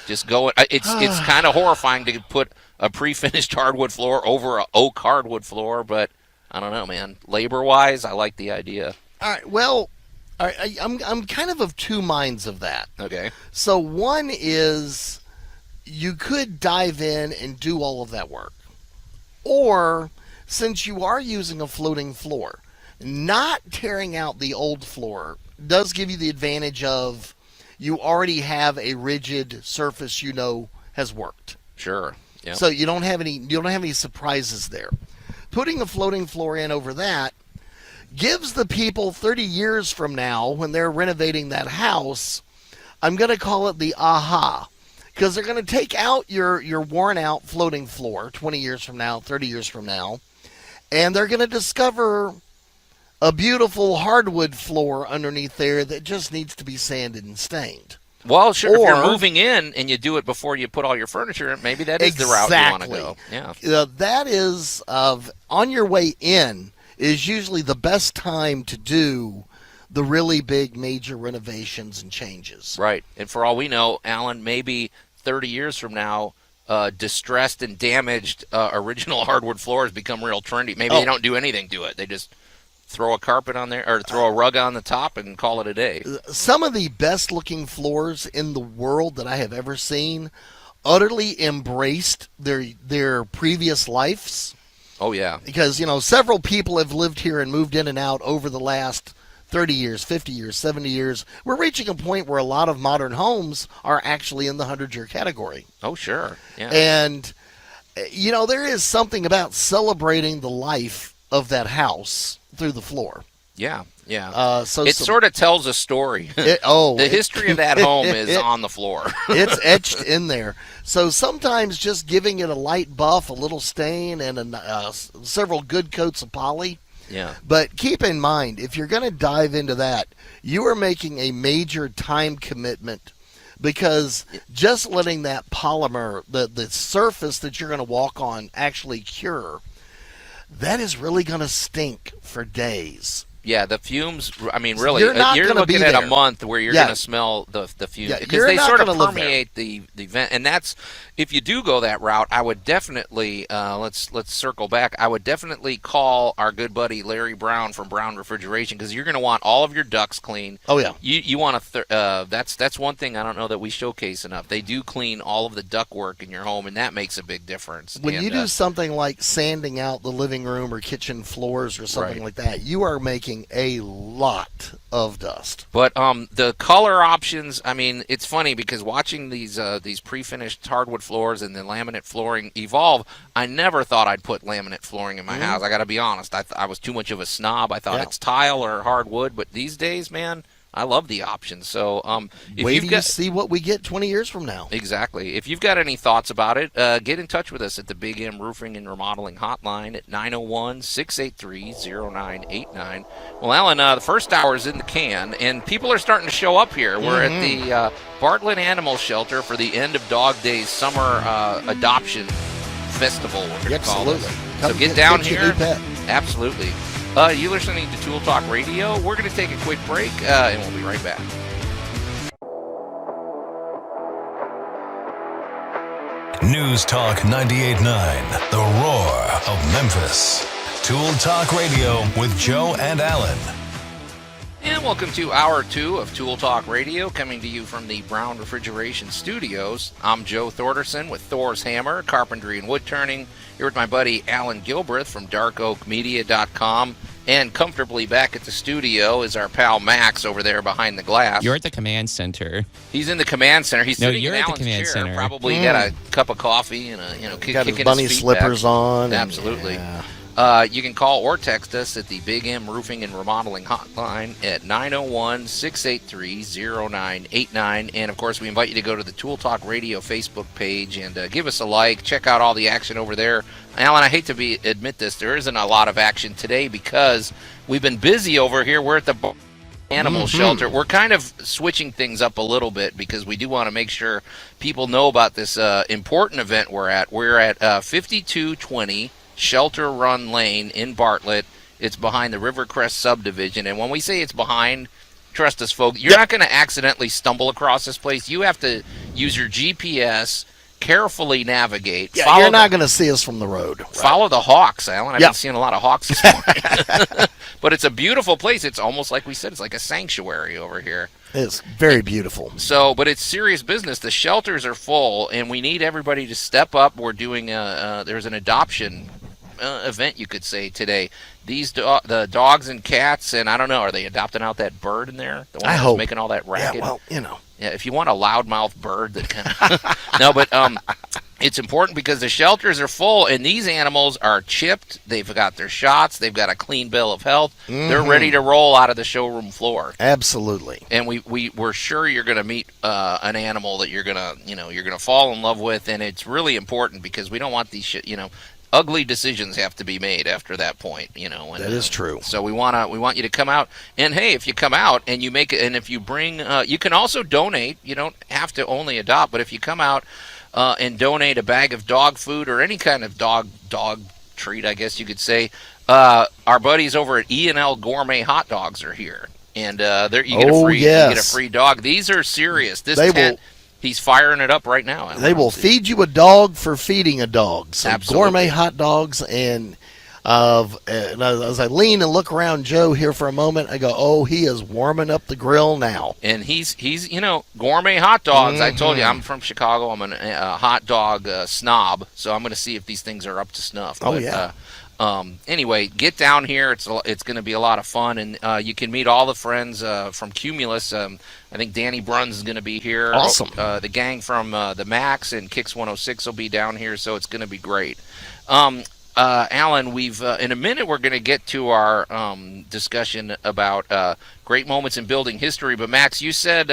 just going. It's kind of horrifying to put a pre-finished hardwood floor over an oak hardwood floor, but I don't know, man. Labor-wise, I like the idea. All right. Well, I'm kind of two minds of that. Okay. So one is, you could dive in and do all of that work. Or, since you are using a floating floor, not tearing out the old floor does give you the advantage of, you already have a rigid surface has worked. Sure. Yeah. So you don't have any surprises there. Putting a floating floor in over that gives the people 30 years from now, when they're renovating that house, I'm going to call it the aha. because they're going to take out your worn out floating floor 20 years from now, 30 years from now, and they're going to discover a beautiful hardwood floor underneath there that just needs to be sanded and stained. Well, sure, if Or- you're moving in and you do it before you put all your furniture in, maybe that is the route you want to go. Yeah. That is, on your way in is usually the best time to do the really big major renovations and changes. Right. And for all we know, Allan, maybe 30 years from now, distressed and damaged original hardwood floors become real trendy. Maybe they don't do anything to it. They just throw a carpet on there or throw a rug on the top and call it a day. Some of the best looking floors in the world that I have ever seen utterly embraced their previous lives. Oh, yeah. Because, several people have lived here and moved in and out over the last 30 years, 50 years, 70 years. We're reaching a point where a lot of modern homes are actually in the 100-year category. Oh, sure. Yeah. And, there is something about celebrating the life of that house through the floor. Yeah, yeah. So it sort of tells a story. The history of that home is on the floor. It's etched in there. So sometimes just giving it a light buff, a little stain, and several good coats of poly. Yeah. But keep in mind, if you're going to dive into that, you are making a major time commitment, because just letting that polymer, the surface that you're going to walk on, actually cure, that is really going to stink for days. Yeah, the fumes, I mean, really, You're not gonna looking be at there. a month where you're Yeah. going to smell the fumes. Yeah, because you're they not sort of gonna live there. permeate the vent. And that's, if you do go that route, I would definitely, let's circle back, I would definitely call our good buddy Larry Brown from Brown Refrigeration, because you're going to want all of your ducts clean. Oh, yeah. You want to, that's one thing I don't know that we showcase enough. They do clean all of the ductwork in your home, and that makes a big difference. When And, you do something like sanding out the living room or kitchen floors or something Right. like that, you are making a lot of dust. But the color options, I mean, it's funny because watching these pre-finished hardwood floors and the laminate flooring evolve, I never thought I'd put laminate flooring in my house. I got to be honest. I was too much of a snob. I thought Yeah. it's tile or hardwood. But these days, man, I love the options. So if Wait you've till got you see what we get 20 years from now. Exactly. If you've got any thoughts about it, get in touch with us at the Big M Roofing and Remodeling Hotline at 901-683-0989. Well, Allan, the first hour is in the can, and people are starting to show up here. We're at the Bartlett Animal Shelter for the End of Dog Days Summer Adoption Festival, we're going to call it. Absolutely. So Come get down your here. new pet. Absolutely. You're listening to Tool Talk Radio. We're going to take a quick break, and we'll be right back. News Talk 98.9, the roar of Memphis. Tool Talk Radio with Joe and Allan. And welcome to Hour 2 of Tool Talk Radio, coming to you from the Brown Refrigeration Studios. I'm Joe Thorderson with Thor's Hammer, Carpentry and Wood Turning. Here with my buddy Allan Gilbreth from DarkOakMedia.com. And comfortably back at the studio is our pal Max over there behind the glass. You're at the command center. He's in the command center. He's No, sitting you're in at the Allan's command chair. center. Probably got a cup of coffee and Got his kicking bunny his feet slippers back. on. and- Absolutely. yeah. You can call or text us at the Big M Roofing and Remodeling Hotline at 901-683-0989. And, of course, we invite you to go to the Tool Talk Radio Facebook page and give us a like. Check out all the action over there. Allan, I hate to admit this, there isn't a lot of action today because we've been busy over here. We're at the Animal Shelter. We're kind of switching things up a little bit because we do want to make sure people know about this important event we're at. We're at 5220 Shelter Run Lane in Bartlett. It's behind the Rivercrest subdivision. And when we say it's behind, trust us, folks, you're not going to accidentally stumble across this place. You have to use your GPS, carefully navigate. Yeah, you're not going to see us from the road. Right? Follow the hawks, Allan. I've Yeah. been seeing a lot of hawks this morning. But it's a beautiful place. It's almost like we said, it's like a sanctuary over here. It's very beautiful. So, but it's serious business. The shelters are full, and we need everybody to step up. We're doing there's an adoption event, you could say, today. These the dogs and cats, and I don't know, are they adopting out that bird in there? The one I that's hope. making all that racket? Yeah, well, you know. Yeah, if you want a loudmouth bird that kind of no, but It's important because the shelters are full, and these animals are chipped. They've got their shots. They've got a clean bill of health. They're ready to roll out of the showroom floor. Absolutely. And we're sure you're going to meet an animal that you're gonna fall in love with, and it's really important because we don't want these ugly decisions have to be made after that point. And, that is true. So we want you to come out, and hey, if you come out and you make it, and if you bring, you can also donate. You don't have to only adopt, but if you come out and donate a bag of dog food or any kind of dog treat, I guess you could say, our buddies over at E&L Gourmet Hotdogs are here, and you get a free dog. These are serious. This tent, he's firing it up right now. They will feed you a dog for feeding a dog. So Absolutely. Gourmet hot dogs, and as I lean and look around Joe here for a moment, I go, oh, he is warming up the grill now. And he's gourmet hot dogs. I told you, I'm from Chicago. I'm a hot dog snob, so I'm going to see if these things are up to snuff. Oh, yeah. Anyway, get down here. It's going to be a lot of fun, and you can meet all the friends from Cumulus. I think Danny Bruns is going to be here. Awesome. The gang from the Max and Kicks 106 will be down here, so it's going to be great. Allan, we've in a minute we're going to get to our discussion about great moments in building history. But Max, you said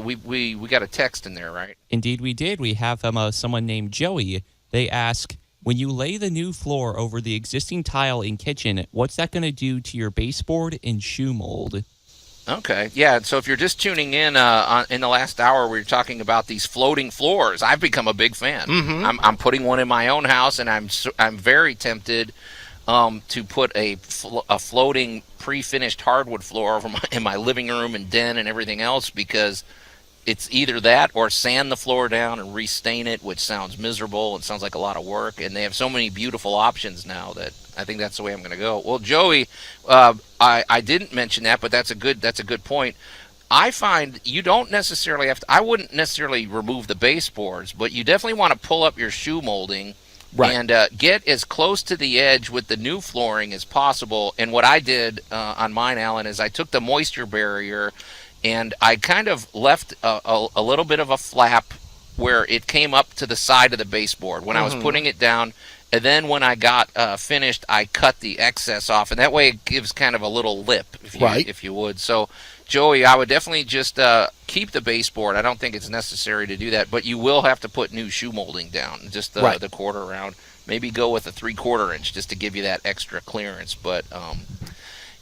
we got a text in there, right? Indeed, we did. We have someone named Joey. They ask, when you lay the new floor over the existing tile in kitchen, what's that going to do to your baseboard and shoe mold? Okay, yeah. So if you're just tuning in the last hour, we were talking about these floating floors. I've become a big fan. I'm putting one in my own house, and I'm very tempted to put a floating pre-finished hardwood floor in my living room and den and everything else, because it's either that or sand the floor down and restain it, which sounds miserable and sounds like a lot of work. And they have so many beautiful options now that I think that's the way I'm going to go. Well, Joey, I didn't mention that, but that's a good point. I find you don't necessarily have to. I wouldn't necessarily remove the baseboards, but you definitely want to pull up your shoe molding. Right. And get as close to the edge with the new flooring as possible. And what I did on mine, Allan, is I took the moisture barrier and I kind of left a little bit of a flap where it came up to the side of the baseboard when I was putting it down. And then when I got finished, I cut the excess off. And that way it gives kind of a little lip, if you would. So, Joey, I would definitely just keep the baseboard. I don't think it's necessary to do that. But you will have to put new shoe molding down, just the quarter round. Maybe go with a 3/4 inch just to give you that extra clearance. But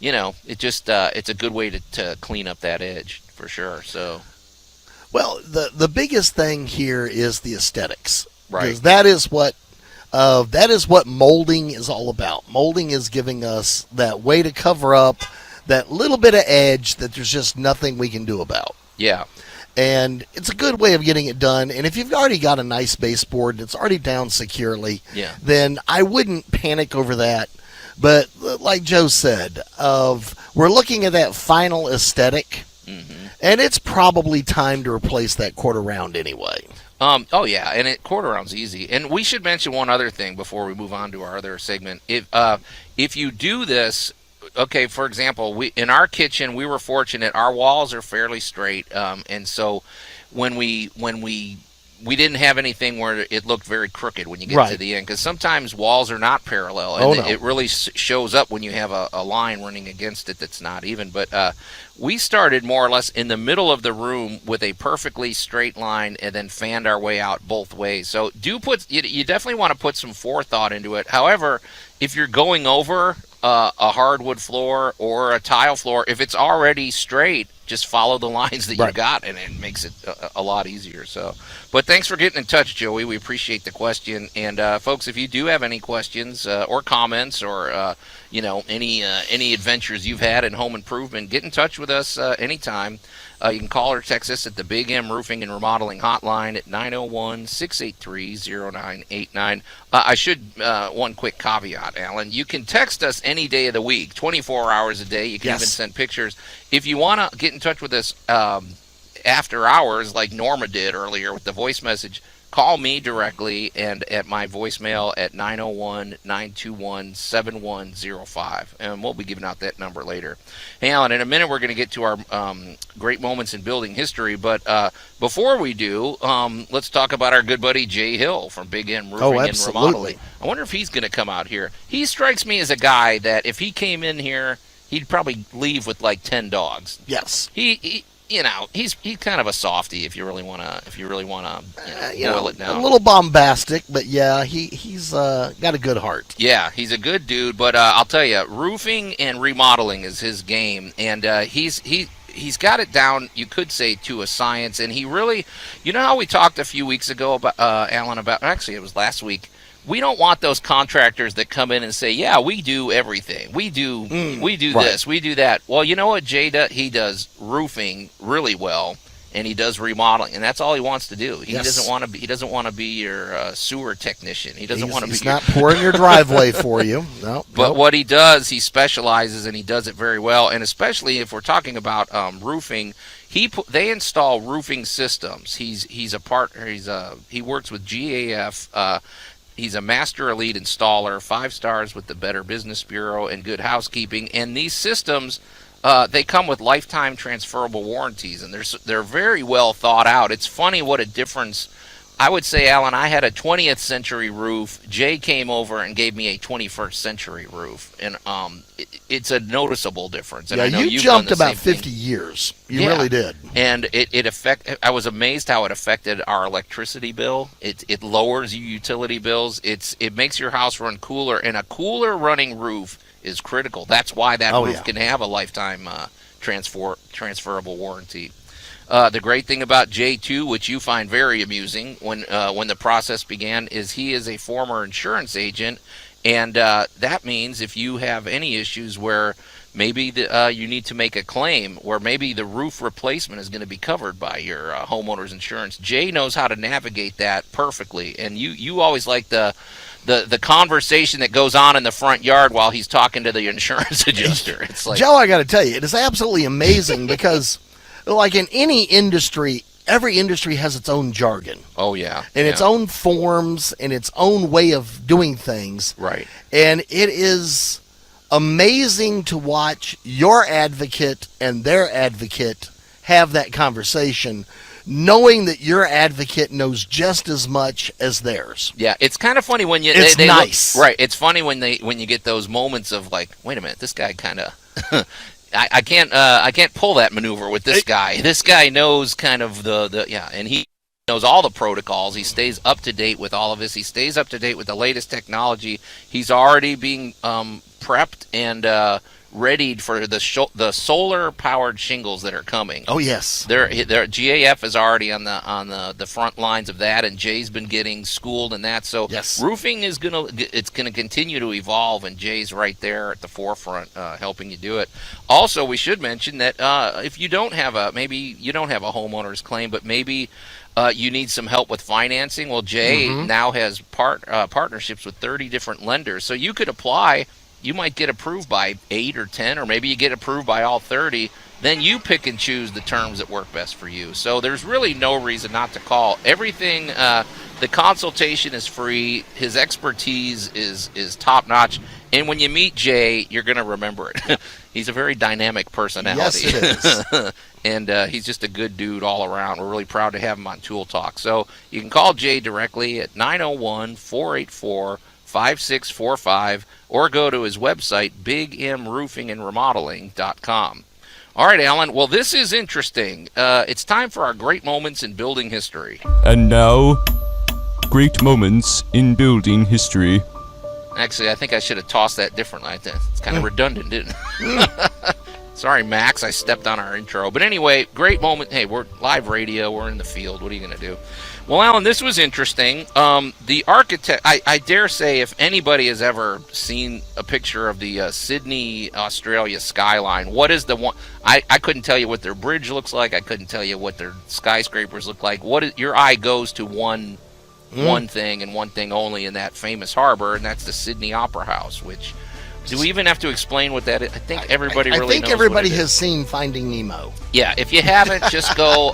it's a good way to clean up that edge for sure. So, well, the biggest thing here is the aesthetics, right? Because that is what molding is all about. Molding is giving us that way to cover up that little bit of edge that there's just nothing we can do about. Yeah. And it's a good way of getting it done. And if you've already got a nice baseboard and it's already down securely, then I wouldn't panic over that. But like Joe said, we're looking at that final aesthetic, and it's probably time to replace that quarter round anyway. Oh yeah, and quarter round's easy. And we should mention one other thing before we move on to our other segment. If you do this, okay, for example, in our kitchen we were fortunate. Our walls are fairly straight, and so when we didn't have anything where it looked very crooked when you get to the end, because sometimes walls are not parallel, and it really shows up when you have a line running against it that's not even. But we started more or less in the middle of the room with a perfectly straight line, and then fanned our way out both ways. So you definitely want to put some forethought into it. However, if you're going over a hardwood floor or a tile floor, if it's already straight, just follow the lines that you got, and it makes it a lot easier. So, but thanks for getting in touch, Joey. We appreciate the question. And folks, if you do have any questions or comments or any adventures you've had in home improvement, get in touch with us anytime. You can call or text us at the Big M Roofing and Remodeling Hotline at 901-683-0989. I should, one quick caveat, Allan. You can text us any day of the week, 24 hours a day. You can even send pictures. If you want to get in touch with us after hours, like Norma did earlier with the voice message, call me directly and at my voicemail at 901-921-7105. And we'll be giving out that number later. Hey, Allan, in a minute we're going to get to our great moments in building history. But before we do, let's talk about our good buddy Jay Hill from Big M Roofing and Remodeling. I wonder if he's going to come out here. He strikes me as a guy that if he came in here, he'd probably leave with like 10 dogs. Yes. He he's kind of a softie if you really want to boil it down. A little bombastic, but yeah, he's got a good heart. Yeah, he's a good dude, but I'll tell you, roofing and remodeling is his game, and he's got it down, you could say, to a science, and he really, how we talked a few weeks ago about Allan, about, actually it was last week. We don't want those contractors that come in and say, yeah, we do everything. We do this, we do that. Well, you know what Jay does? He does roofing really well, and he does remodeling, and that's all he wants to do. He doesn't want to be your sewer technician. He doesn't want to be. He's not pouring your driveway for you. No. But what he does, he specializes, and he does it very well. And especially if we're talking about roofing, they install roofing systems. He's a partner. He works with GAF. He's a master elite installer, 5 stars with the Better Business Bureau and Good Housekeeping. And these systems, they come with lifetime transferable warranties, and they're very well thought out. It's funny what a difference. I would say, Allan, I had a 20th century roof. Jay came over and gave me a 21st century roof, and it's a noticeable difference. And yeah, I know you you've jumped done the about same 50 thing. years. You really did. And I was amazed how it affected our electricity bill. It lowers your utility bills. It makes your house run cooler, and a cooler running roof is critical. That's why that roof can have a lifetime transferable warranty. The great thing about J2, which you find very amusing when the process began, is he is a former insurance agent, and that means if you have any issues where maybe you need to make a claim, where maybe the roof replacement is going to be covered by your homeowner's insurance, Jay knows how to navigate that perfectly. And you always like the conversation that goes on in the front yard while he's talking to the insurance adjuster. It's like, Joe, I got to tell you, it is absolutely amazing because like in any industry, every industry has its own jargon. Oh, yeah. And its own forms and its own way of doing things. Right. And it is amazing to watch your advocate and their advocate have that conversation, knowing that your advocate knows just as much as theirs. Yeah, it's kind of funny when you. It's nice. Right. It's funny when you get those moments of like, wait a minute, this guy kind of. I can't pull that maneuver with this guy. This guy knows kind of and he knows all the protocols. He stays up to date with all of this. He stays up to date with the latest technology. He's already being prepped and readied for the solar powered shingles that are coming. Oh yes, GAF is already on the front lines of that, and Jay's been getting schooled in that. So roofing is gonna continue to evolve, and Jay's right there at the forefront helping you do it. Also, we should mention that if you don't have a homeowner's claim, but maybe you need some help with financing. Well, Jay now has partnerships with 30 different lenders, so you could apply. You might get approved by 8 or 10, or maybe you get approved by all 30. Then you pick and choose the terms that work best for you. So there's really no reason not to call. Everything, the consultation is free. His expertise is top notch. And when you meet Jay, you're going to remember it. He's a very dynamic personality. Yes, it is. And he's just a good dude all around. We're really proud to have him on Tool Talk. So you can call Jay directly at 901-484-5645 or go to his website, bigmroofingandremodeling.com. All right, Allan. Well, this is interesting. It's time for our great moments in building history. And now, great moments in building history. Actually, I think I should have tossed that differently. It's kind of redundant, didn't it? Sorry, Max, I stepped on our intro. But anyway, great moment. Hey, we're live radio. We're in the field. What are you going to do? Well, Allan, this was interesting. The architect, I dare say, if anybody has ever seen a picture of the Sydney, Australia skyline, what is the one? I couldn't tell you what their bridge looks like. I couldn't tell you what their skyscrapers look like. Your eye goes to one thing and one thing only in that famous harbor, and that's the Sidney Opera House, which Do we even have to explain what that is? I think everybody really knows. I think everybody has seen Finding Nemo. Yeah, if you haven't, just go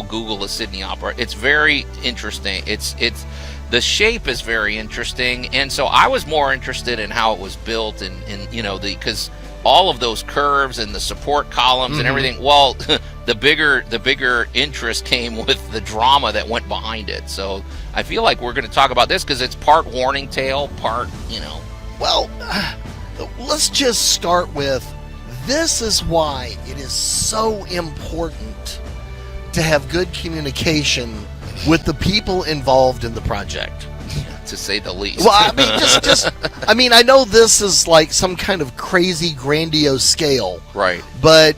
Google the Sidney Opera. It's very interesting. It's the shape is very interesting, and so I was more interested in how it was built and because all of those curves and the support columns and everything. Well, the bigger interest came with the drama that went behind it. So I feel like we're going to talk about this because it's part warning tale, part. Well, let's just start with this is why it is so important to have good communication with the people involved in the project. To say the least. Well, I mean, I know this is like some kind of crazy grandiose scale. Right. But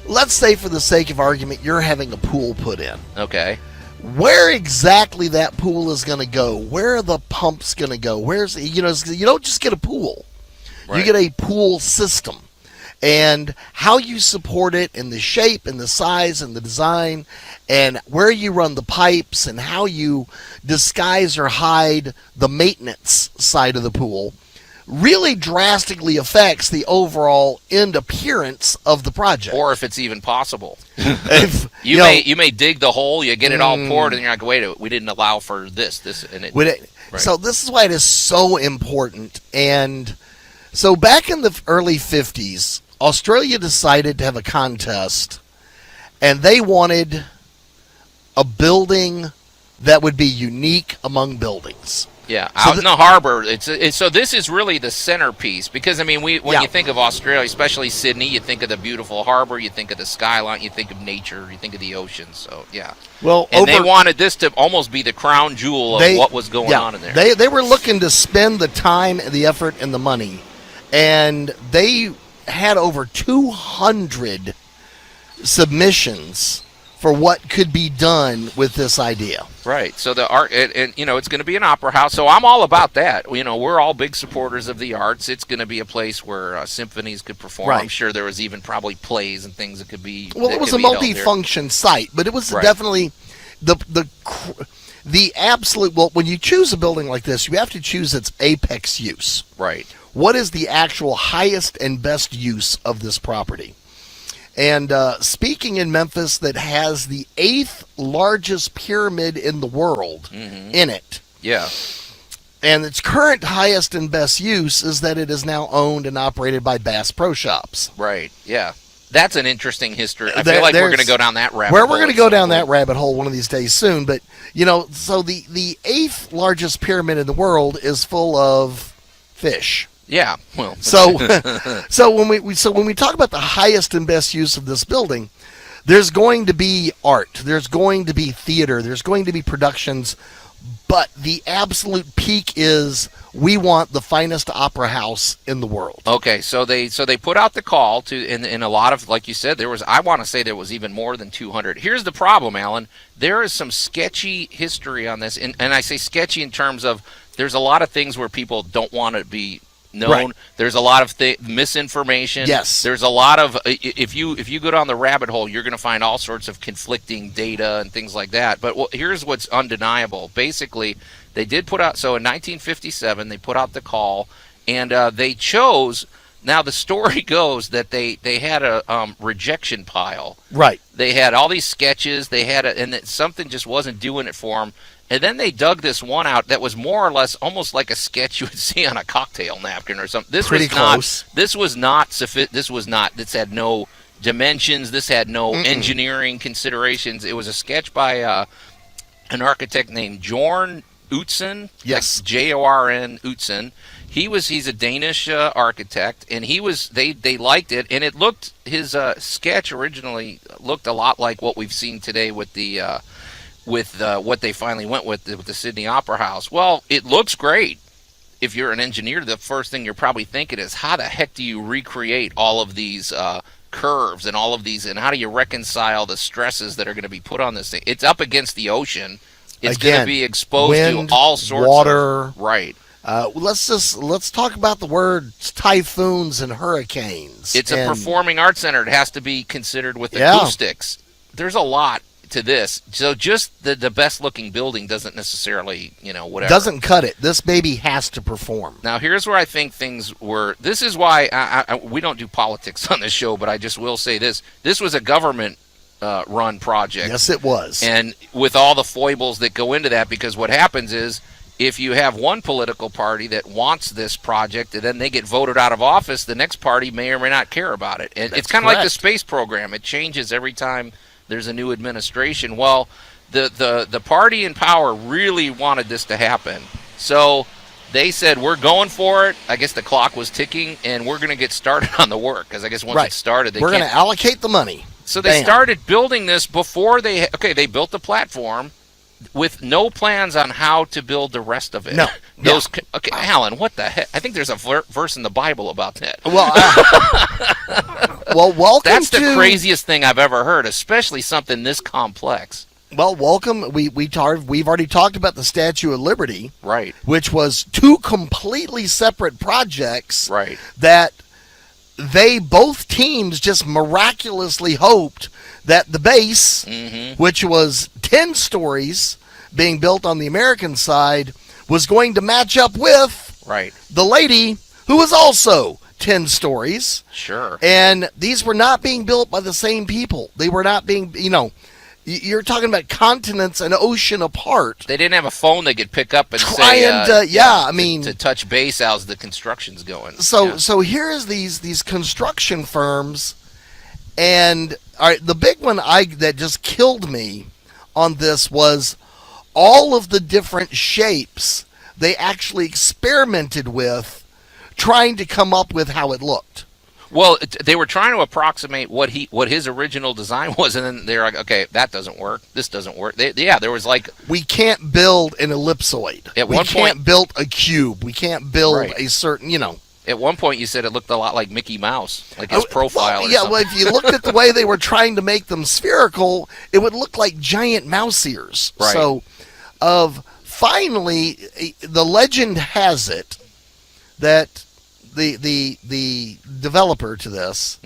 let's say for the sake of argument, you're having a pool put in. Okay. Where exactly that pool is going to go, where are the pumps going to go, you don't just get a pool. Right. You get a pool system. And how you support it, and the shape, and the size, and the design, and where you run the pipes, and how you disguise or hide the maintenance side of the pool really drastically affects the overall end appearance of the project. Or if it's even possible. If, you may dig the hole, you get it all poured, and you're like, wait, we didn't allow for this, and it. Right. So this is why it is so important. And so back in the early 50s, Australia decided to have a contest, and they wanted a building that would be unique among buildings. Yeah, out in the harbor. So this is really the centerpiece because, I mean, when you think of Australia, especially Sydney, you think of the beautiful harbor, you think of the skyline, you think of nature, you think of the ocean. So, yeah. Well, and they wanted this to almost be the crown jewel of what was going on in there. They were looking to spend the time, the effort, and the money, and they had over 200 submissions for what could be done with this idea. Right. So the art, and it's going to be an opera house. So I'm all about that. We're all big supporters of the arts. It's going to be a place where symphonies could perform. Right. I'm sure there was even probably plays and things that could be. Well, it was a multi-function site, but it was definitely the absolute. Well, when you choose a building like this, you have to choose its apex use. Right. What is the actual highest and best use of this property? And speaking in Memphis, that has the 8th largest pyramid in the world in it. Yeah. And its current highest and best use is that it is now owned and operated by Bass Pro Shops. Right, yeah. That's an interesting history. I feel like we're going to go down that rabbit hole. We're going to go down that rabbit hole one of these days soon. But, so the 8th largest pyramid in the world is full of fish. Yeah, well. So when we talk about the highest and best use of this building, there's going to be art, there's going to be theater, there's going to be productions, but the absolute peak is we want the finest opera house in the world. Okay, so they put out the call to in a lot of, like you said, I want to say there was even more than 200. Here's the problem, Allan. There is some sketchy history on this, and I say sketchy in terms of there's a lot of things where people don't want to be known. Right. There's a lot of misinformation. Yes. There's a lot of if you go down the rabbit hole, you're going to find all sorts of conflicting data and things like that. But here's what's undeniable. Basically, they did put out. So in 1957, they put out the call, and they chose. Now the story goes that they had a rejection pile. Right. They had all these sketches. They had and that something just wasn't doing it for them. And then they dug this one out that was more or less almost like a sketch you would see on a cocktail napkin or something. This Pretty was close. This had no dimensions. This had no engineering considerations. It was a sketch by an architect named Jorn Utzon. Yes. Like Jorn Utzon. He's a Danish architect, and they liked it, and it looked his sketch originally looked a lot like what we've seen today with the. What they finally went with the Sidney Opera House. Well, it looks great. If you're an engineer, the first thing you're probably thinking is, how the heck do you recreate all of these curves and all of these, and how do you reconcile the stresses that are going to be put on this thing? It's up against the ocean. It's going to be exposed wind, to all sorts water. Of... Right. Let's talk about the words typhoons and hurricanes. It's a performing arts center. It has to be considered with acoustics. There's a lot to this. So just the best looking building doesn't necessarily, whatever. Doesn't cut it. This baby has to perform. Now, here's where I think things were. This is why we don't do politics on this show, but I just will say this. This was a government run project. Yes, it was. And with all the foibles that go into that, because what happens is if you have one political party that wants this project and then they get voted out of office, the next party may or may not care about it. And it's kind of like the space program. It changes every time there's a new administration. Well, the party in power really wanted this to happen. So they said, we're going for it. I guess the clock was ticking, and we're going to get started on the work. Because I guess once it started, we're going to allocate the money. So they started building this before they built the platform with no plans on how to build the rest of it. No. Okay, Allan, what the heck? I think there's a verse in the Bible about that. Well, welcome. That's the craziest thing I've ever heard, especially something this complex. Well, welcome. We've already talked about the Statue of Liberty, right? Which was two completely separate projects, right? That both teams just miraculously hoped that the base, which was 10 stories being built on the American side, was going to match up with the lady who was also 10 stories. Sure. And these were not being built by the same people. They were not being, you're talking about continents and ocean apart. They didn't have a phone they could pick up and to touch base as the construction's going. So here's these construction firms, and all right, the big one that just killed me on this was all of the different shapes they actually experimented with, trying to come up with how it looked. Well, they were trying to approximate what his original design was, and then they're like, okay, that doesn't work. This doesn't work. There was like, we can't build an ellipsoid. We can't build a cube. We can't build a certain, At one point, you said it looked a lot like Mickey Mouse, like his profile. Well, if you looked at the way they were trying to make them spherical, it would look like giant mouse ears. Right. So, finally, the legend has it that the developer to this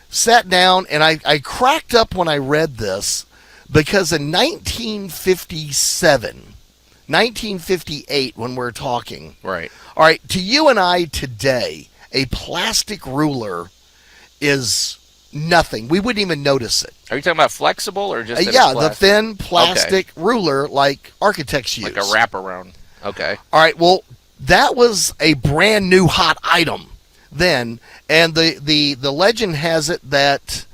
sat down, and I cracked up when I read this, because in 1958, when we're talking, right? All right, to you and I today, a plastic ruler is nothing. We wouldn't even notice it. Are you talking about flexible or just the thin plastic ruler like architects use, like a wraparound? Okay. All right. Well, that was a brand new hot item then, and the legend has it that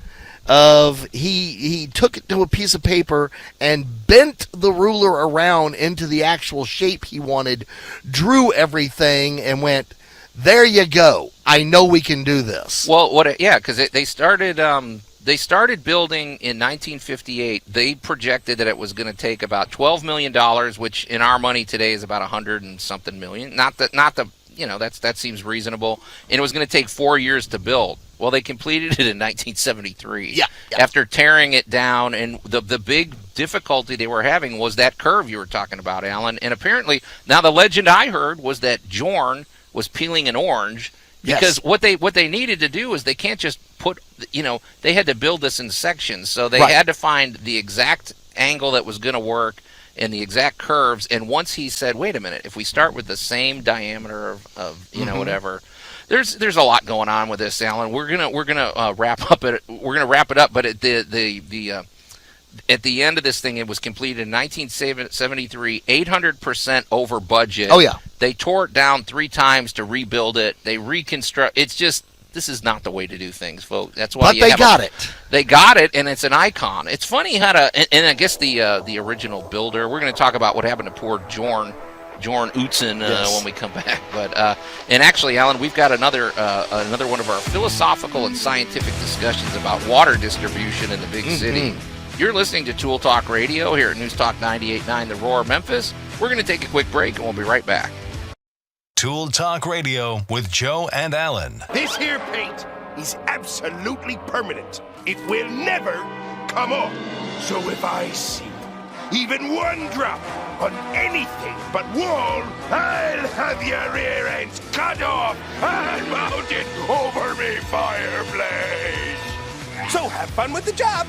he took it to a piece of paper and bent the ruler around into the actual shape he wanted, drew everything, and went, there you go. I know we can do this. Well, because they started building in 1958. They projected that it was going to take about $12 million, which in our money today is about 100 and something million. That seems reasonable. And it was going to take 4 years to build. Well, they completed it in 1973. Yeah. After tearing it down, and the big difficulty they were having was that curve you were talking about, Allan. And apparently, now the legend I heard was that Jorn was peeling an orange, because what they needed to do is they can't just put, they had to build this in sections. So they had to find the exact angle that was going to work and the exact curves. And once he said, wait a minute, if we start with the same diameter of whatever. There's a lot going on with this, Allan. We're gonna wrap up it. We're gonna wrap it up, but at the end of this thing, it was completed in 1973, 800% over budget. Oh yeah. They tore it down 3 times to rebuild it. They reconstruct. It's just, this is not the way to do things, folks. That's why. But they got it. They got it, and it's an icon. It's funny how to, and I guess the original builder. We're going to talk about what happened to poor Jorn Utzon when we come back. But and actually, Allan, we've got another one of our philosophical and scientific discussions about water distribution in the big city. You're listening to Tool Talk Radio here at News Talk 98.9 The Roar, Memphis. We're going to take a quick break, and we'll be right back. Tool Talk Radio with Joe and Allan. This here paint is absolutely permanent. It will never come off. So if I see even one drop on anything but wall, I'll have your rear ends cut off and mounted over me fireplace. So have fun with the job.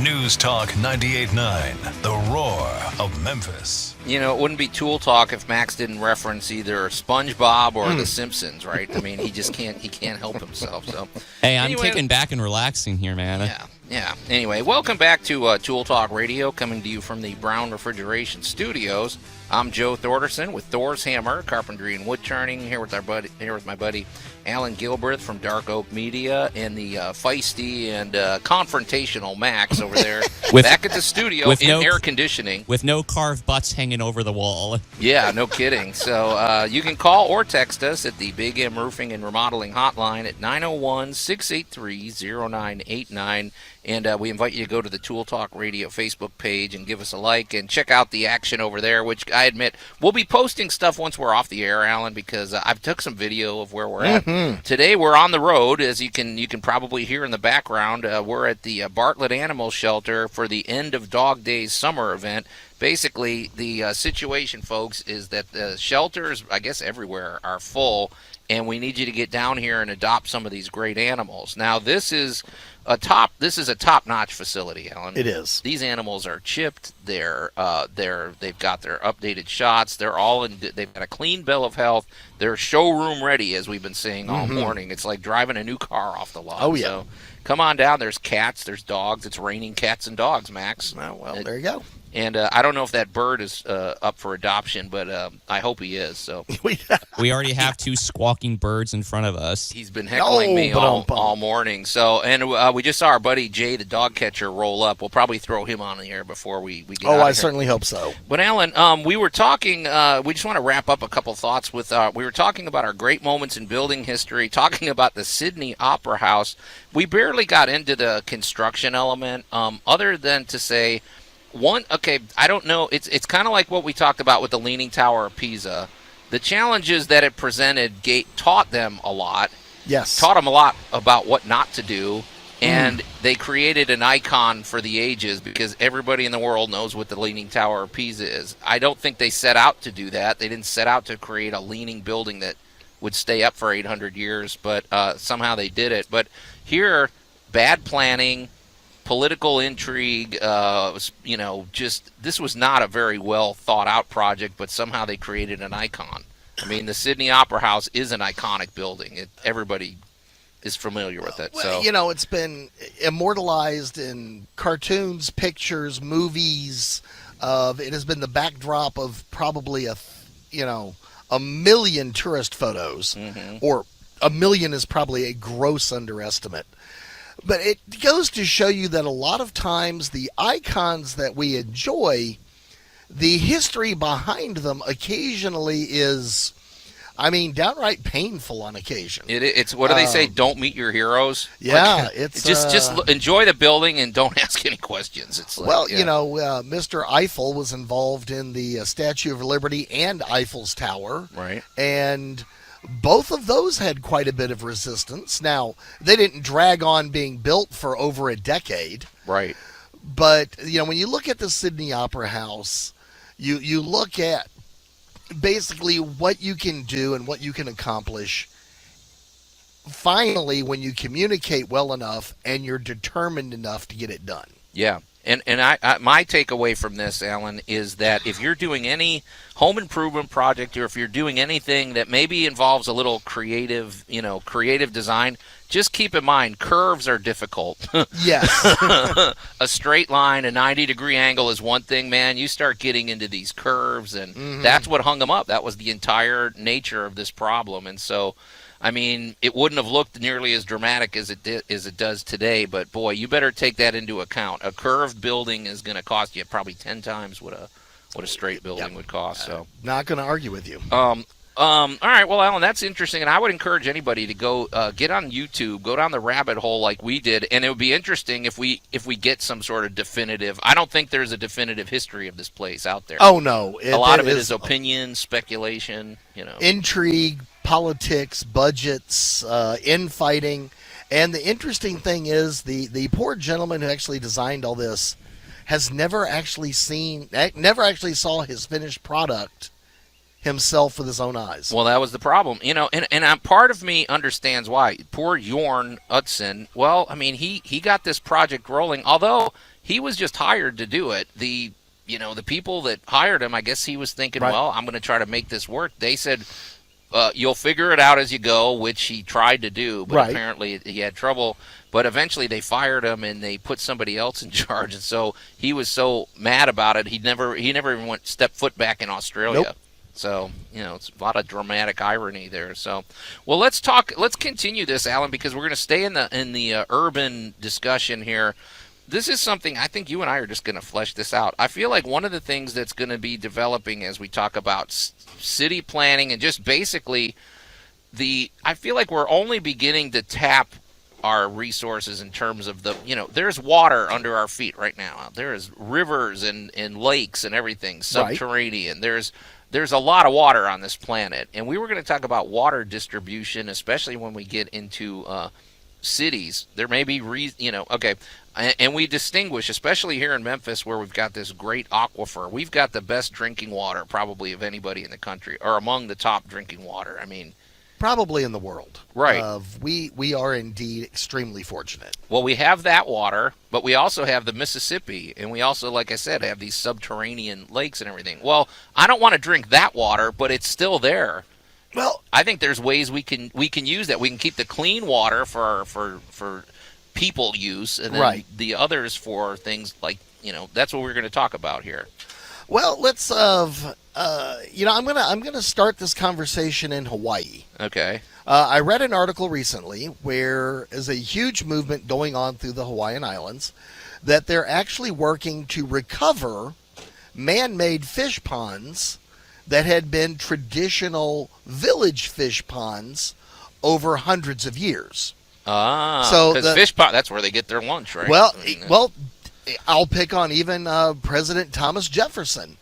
News Talk 98.9, The Roar of Memphis. You know, it wouldn't be Tool Talk if Max didn't reference either SpongeBob or The Simpsons, right? I mean, he can't help himself. So, Hey, I'm anyway, kicking back and relaxing here, man. Yeah. Anyway, welcome back to Tool Talk Radio, coming to you from the Brown Refrigeration Studios. I'm Joe Thorderson with Thor's Hammer, Carpentry and Wood Turning. Here with my buddy Allan Gilbreth from Dark Oak Media, and the feisty and confrontational Max over there, back at the studio in air conditioning, with no carved butts hanging over the wall. Yeah, no kidding. So you can call or text us at the Big M Roofing and Remodeling Hotline at 901-683-0989. And we invite you to go to the Tool Talk Radio Facebook page and give us a like and check out the action over there, which I admit we'll be posting stuff once we're off the air, Allan, because I've took some video of where we're at. Today we're on the road, as you can probably hear in the background. We're at the Bartlett Animal Shelter for the End of Dog Days summer event. Basically, the situation, folks, is that the shelters, I guess everywhere, are full, and we need you to get down here and adopt some of these great animals. Now, this is a top-notch facility, Allan. It is. These animals are chipped. They've got their updated shots. They've got a clean bill of health. They're showroom ready, as we've been saying all morning. It's like driving a new car off the lot. Oh yeah. So come on down. There's cats. There's dogs. It's raining cats and dogs, Max. Well, there you go. And I don't know if that bird is up for adoption, but I hope he is. So We already have two squawking birds in front of us. he's been heckling me all morning. So, and we just saw our buddy Jay, the dog catcher, roll up. We'll probably throw him on the air before we get out of I here. certainly hope so. But Allan, we were talking. We just want to wrap up a couple thoughts with. We were talking about our great moments in building history. Talking about the Sidney Opera House. We barely got into the construction element, other than to say. I don't know. It's kind of like what we talked about with the Leaning Tower of Pisa. The challenges that it presented taught them a lot. Yes. Taught them a lot about what not to do. And they created an icon for the ages because everybody in the world knows what the Leaning Tower of Pisa is. I don't think they set out to do that. They didn't set out to create a leaning building that would stay up for 800 years, but somehow they did it. But here, bad planning, political intrigue, this was not a very well thought out project, but somehow they created an icon. I mean, the Sidney Opera House is an iconic building. Everybody is familiar with it. Well, so it's been immortalized in cartoons, pictures, movies. It has been the backdrop of probably a million tourist photos, or a million is probably a gross underestimate. But it goes to show you that a lot of times the icons that we enjoy, the history behind them occasionally is, downright painful on occasion. It's what do they say? Don't meet your heroes. Yeah, it's just enjoy the building and don't ask any questions. It's like, Mr. Eiffel was involved in the Statue of Liberty and Eiffel's Tower, right? And both of those had quite a bit of resistance. Now, they didn't drag on being built for over a decade. Right. But, when you look at the Sidney Opera House, you look at basically what you can do and what you can accomplish finally when you communicate well enough and you're determined enough to get it done. Yeah. And my takeaway from this, Allan, is that if you're doing any home improvement project or if you're doing anything that maybe involves a little creative design, just keep in mind curves are difficult. Yes. A straight line, a 90-degree angle is one thing, man. You start getting into these curves, and that's what hung them up. That was the entire nature of this problem. And so, it wouldn't have looked nearly as dramatic as it does today, but boy, you better take that into account. A curved building is going to cost you probably 10 times what a straight building would cost. So, not going to argue with you. All right, well, Allan, that's interesting, and I would encourage anybody to go get on YouTube, go down the rabbit hole like we did, and it would be interesting if we get some sort of definitive. I don't think there's a definitive history of this place out there. Oh no, a lot of it is opinion, speculation, intrigue, politics, budgets, infighting, and the interesting thing is the poor gentleman who actually designed all this never actually saw his finished product himself with his own eyes. Well, that was the problem, and part of me understands why. Poor Jorn Utzon. Well, I mean, he got this project rolling, although he was just hired to do it. The people that hired him, I guess he was thinking, Right. well, I'm going to try to make this work. They said, you'll figure it out as you go, which he tried to do, but Right. apparently he had trouble. But eventually they fired him and they put somebody else in charge, and so he was so mad about it, he never even stepped foot back in Australia. Nope. So, it's a lot of dramatic irony there. So, well, let's continue this, Allan, because we're going to stay in the urban discussion here. This is something I think you and I are just going to flesh this out. I feel like one of the things that's going to be developing as we talk about city planning and just basically I feel like we're only beginning to tap our resources in terms of there's water under our feet right now. There's rivers and lakes and everything, subterranean. Right. There's a lot of water on this planet, and we were going to talk about water distribution, especially when we get into cities. There may be and we distinguish, especially here in Memphis, where we've got this great aquifer. We've got the best drinking water probably of anybody in the country, or among the top drinking water. I mean, probably in the world. Right. We are indeed extremely fortunate. Well, we have that water, but we also have the Mississippi, and we also, like I said, have these subterranean lakes and everything. Well, I don't want to drink that water, but it's still there. Well, I think there's ways we can use that. We can keep the clean water for people use, and then right. the others for things like, that's what we're going to talk about here. Well, let's I'm gonna start this conversation in Hawaii. Okay. I read an article recently where is a huge movement going on through the Hawaiian Islands that they're actually working to recover man-made fish ponds that had been traditional village fish ponds over hundreds of years. So because fish pond, that's where they get their lunch, right? Well, I'll pick on even President Thomas Jefferson.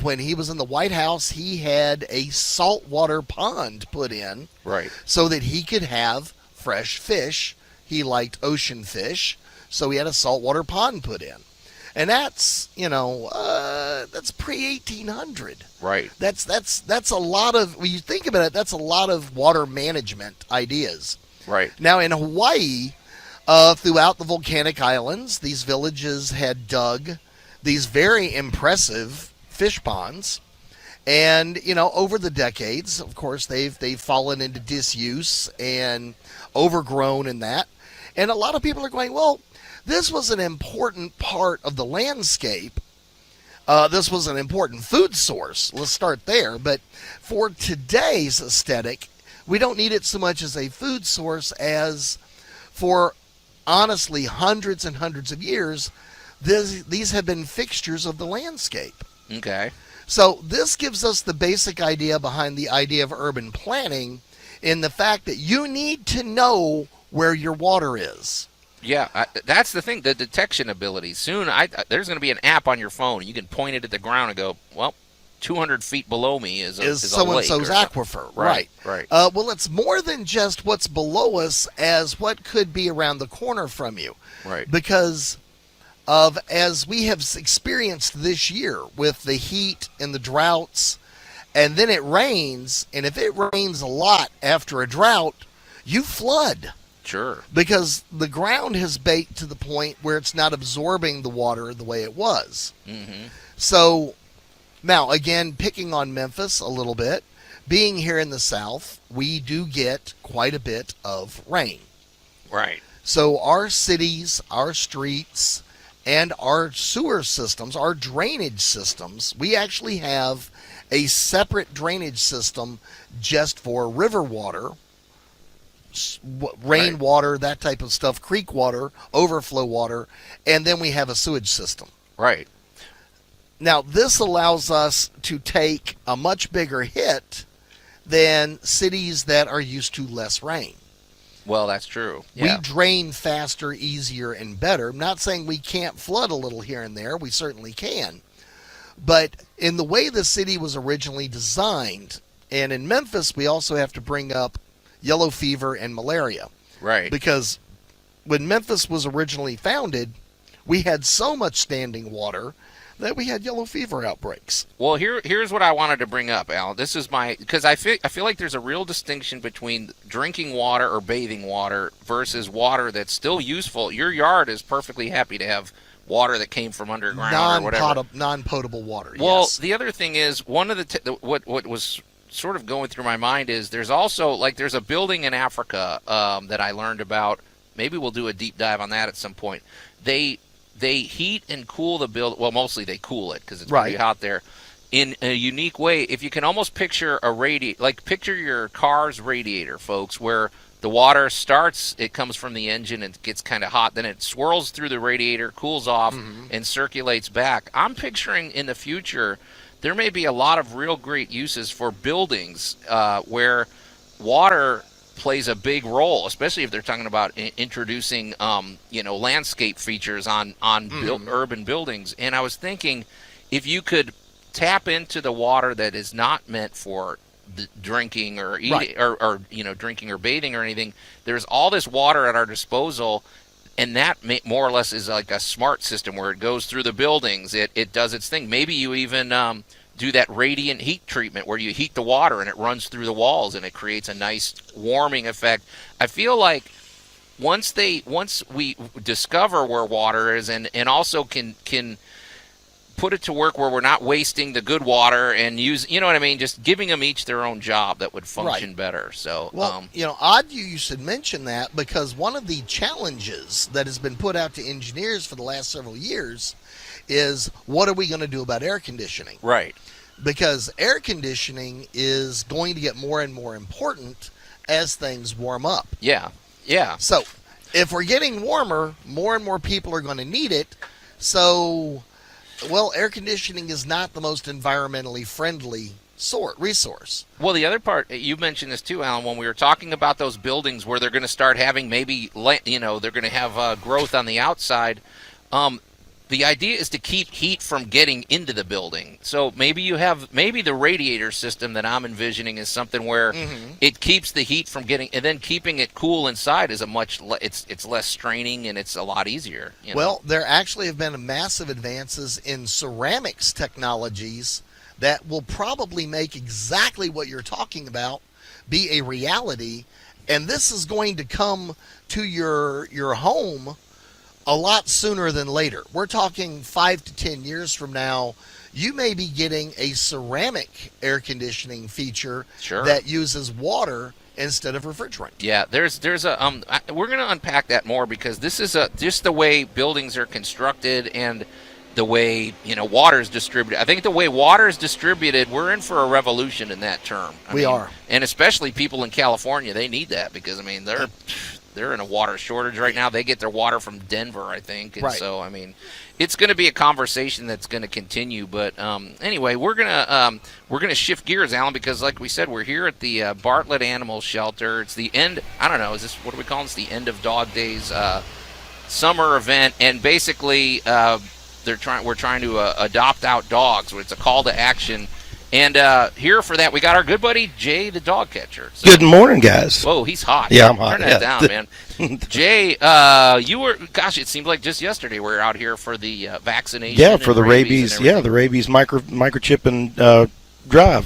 When he was in the White House, he had a saltwater pond put in, right, so that he could have fresh fish. He liked ocean fish, so he had a saltwater pond put in, and that's that's pre-1800. Right. That's a lot of, when you think about it, that's a lot of water management ideas. Right. Now in Hawaii, throughout the volcanic islands, these villages had dug these very impressive fish ponds, and over the decades, of course, they've fallen into disuse and overgrown in that. And a lot of people are going, well, this was an important part of the landscape. This was an important food source. Let's start there. But for today's aesthetic, we don't need it so much as a food source as for, honestly, hundreds and hundreds of years, these have been fixtures of the landscape. Okay. So this gives us the basic idea behind the idea of urban planning, in the fact that you need to know where your water is. Yeah, that's the thing, the detection ability. Soon, there's going to be an app on your phone. You can point it at the ground and go, well, 200 feet below me is so-and-so's aquifer. Right. Well, it's more than just what's below us as what could be around the corner from you. Right. Because as we have experienced this year with the heat and the droughts, and then it rains, and if it rains a lot after a drought, you flood. Sure. Because the ground has baked to the point where it's not absorbing the water the way it was. Mm-hmm. So, now, again, picking on Memphis a little bit, being here in the South, we do get quite a bit of rain. Right. So our cities, our streets, and our sewer systems, our drainage systems, we actually have a separate drainage system just for river water, rainwater, that type of stuff, creek water, overflow water, and then we have a sewage system. Right. Now, this allows us to take a much bigger hit than cities that are used to less rain. Well, that's true. Yeah. We drain faster, easier, and better. I'm not saying we can't flood a little here and there. We certainly can. But in the way the city was originally designed, and in Memphis, we also have to bring up yellow fever and malaria. Right. Because when Memphis was originally founded, we had so much standing water that we had yellow fever outbreaks. Well, here's what I wanted to bring up, Al. This is because I feel like there's a real distinction between drinking water or bathing water versus water that's still useful. Your yard is perfectly happy to have water that came from underground or whatever. Non-potable water. Well, yes. the other thing is one of what was sort of going through my mind is there's also there's a building in Africa that I learned about. Maybe we'll do a deep dive on that at some point. They heat and cool the building. Well, mostly they cool it because it's pretty hot there in a unique way. If you can almost picture picture your car's radiator, folks, where the water starts, it comes from the engine and gets kind of hot. Then it swirls through the radiator, cools off, and circulates back. I'm picturing in the future there may be a lot of real great uses for buildings where water plays a big role, especially if they're talking about introducing, landscape features on urban buildings. And I was thinking, if you could tap into the water that is not meant for drinking or eating, or drinking or bathing or anything, there's all this water at our disposal, and that more or less is like a smart system where it goes through the buildings. It does its thing. Maybe you even do that radiant heat treatment where you heat the water and it runs through the walls and it creates a nice warming effect. I feel like once we discover where water is and also can put it to work where we're not wasting the good water and use, just giving them each their own job that would function better. So, odd you should mention that, because one of the challenges that has been put out to engineers for the last several years is, what are we going to do about air conditioning? Right. Because air conditioning is going to get more and more important as things warm up. Yeah. So if we're getting warmer, more and more people are going to need it. So, air conditioning is not the most environmentally friendly resource. Well, the other part, you mentioned this too, Alan, when we were talking about those buildings where they're going to start having they're going to have growth on the outside. The idea is to keep heat from getting into the building. So maybe the radiator system that I'm envisioning is something where it keeps the heat from getting, and then keeping it cool inside is it's less straining and it's a lot easier. Well, there actually have been massive advances in ceramics technologies that will probably make exactly what you're talking about be a reality, and this is going to come to your home a lot sooner than later. We're talking 5 to 10 years from now. You may be getting a ceramic air conditioning feature that uses water instead of refrigerant. Yeah, there's we're going to unpack that more, because this is just the way buildings are constructed and the way water is distributed. I think the way water is distributed, we're in for a revolution in that term. We are, and especially people in California, they need that, because they're in a water shortage right now. They get their water from Denver, I think. And so, it's going to be a conversation that's going to continue. But anyway, we're gonna shift gears, Alan, because like we said, we're here at the Bartlett Animal Shelter. It's the end. I don't know. What do we call it? It's the end of Dog Days summer event, and basically we're trying to adopt out dogs. It's a call to action. And here for that, we got our good buddy, Jay, the dog catcher. So, good morning, guys. Whoa, he's hot. Yeah, I'm hot. Turn that down, man. Jay, it seemed like just yesterday we were out here for the vaccination. Yeah, for the rabies. Yeah, the rabies microchip and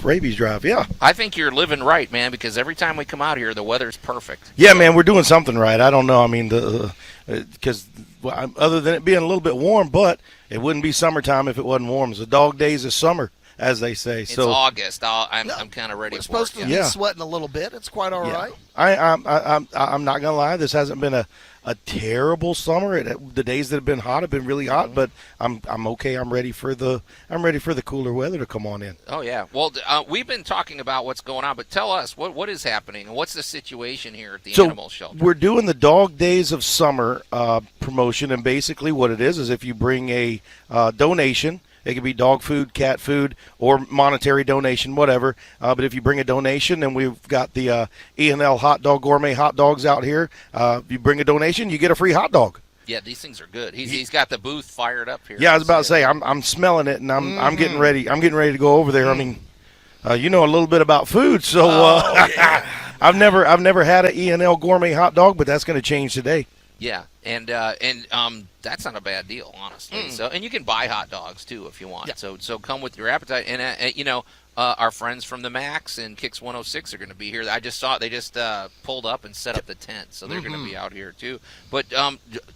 rabies drive. Yeah. I think you're living right, man, because every time we come out here, the weather's perfect. Yeah, man, we're doing something right. I don't know. Because other than it being a little bit warm, but it wouldn't be summertime if it wasn't warm. It's the dog days of summer, as they say. It's August. I'm kind of ready for it. We're supposed to be sweating a little bit. It's quite all right. I'm not gonna lie. This hasn't been a terrible summer. The days that have been hot have been really hot, but I'm okay. I'm ready for the cooler weather to come on in. Oh yeah. Well, we've been talking about what's going on, but tell us what is happening and what's the situation here at the animal shelter. We're doing the Dog Days of Summer promotion, and basically what it is if you bring a donation. It could be dog food, cat food, or monetary donation, whatever. But if you bring a donation, and we've got the E&L Gourmet Hotdogs out here. If you bring a donation, you get a free hot dog. Yeah, these things are good. He's got the booth fired up here. Yeah, I was about to say I'm smelling it, and I'm getting ready. I'm getting ready to go over there. I mean, a little bit about food, so yeah. I've never had an E&L Gourmet hot dog, but that's going to change today. Yeah. And that's not a bad deal, honestly. So, and you can buy hot dogs too if you want. Yeah. So come with your appetite. And our friends from the Max and Kicks 106 are going to be here. I just saw they just pulled up and set up the tent, so they're going to be out here too. But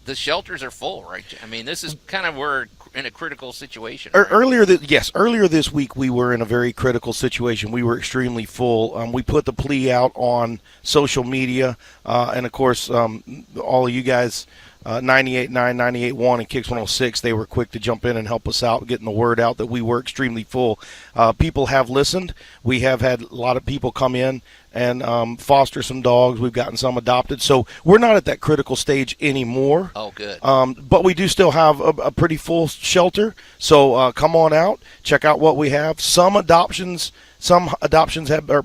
the shelters are full, right? I mean, this is kind of we're in a critical situation. Right? Earlier this week we were in a very critical situation. We were extremely full. We put the plea out on social media, and of course, all of you guys. 98.9, 98.1, and Kicks 106, they were quick to jump in and help us out, getting the word out that we were extremely full. People have listened. We have had a lot of people come in and foster some dogs. We've gotten some adopted. So we're not at that critical stage anymore. Oh, good. But we do still have a pretty full shelter. So come on out. Check out what we have. Some adoptions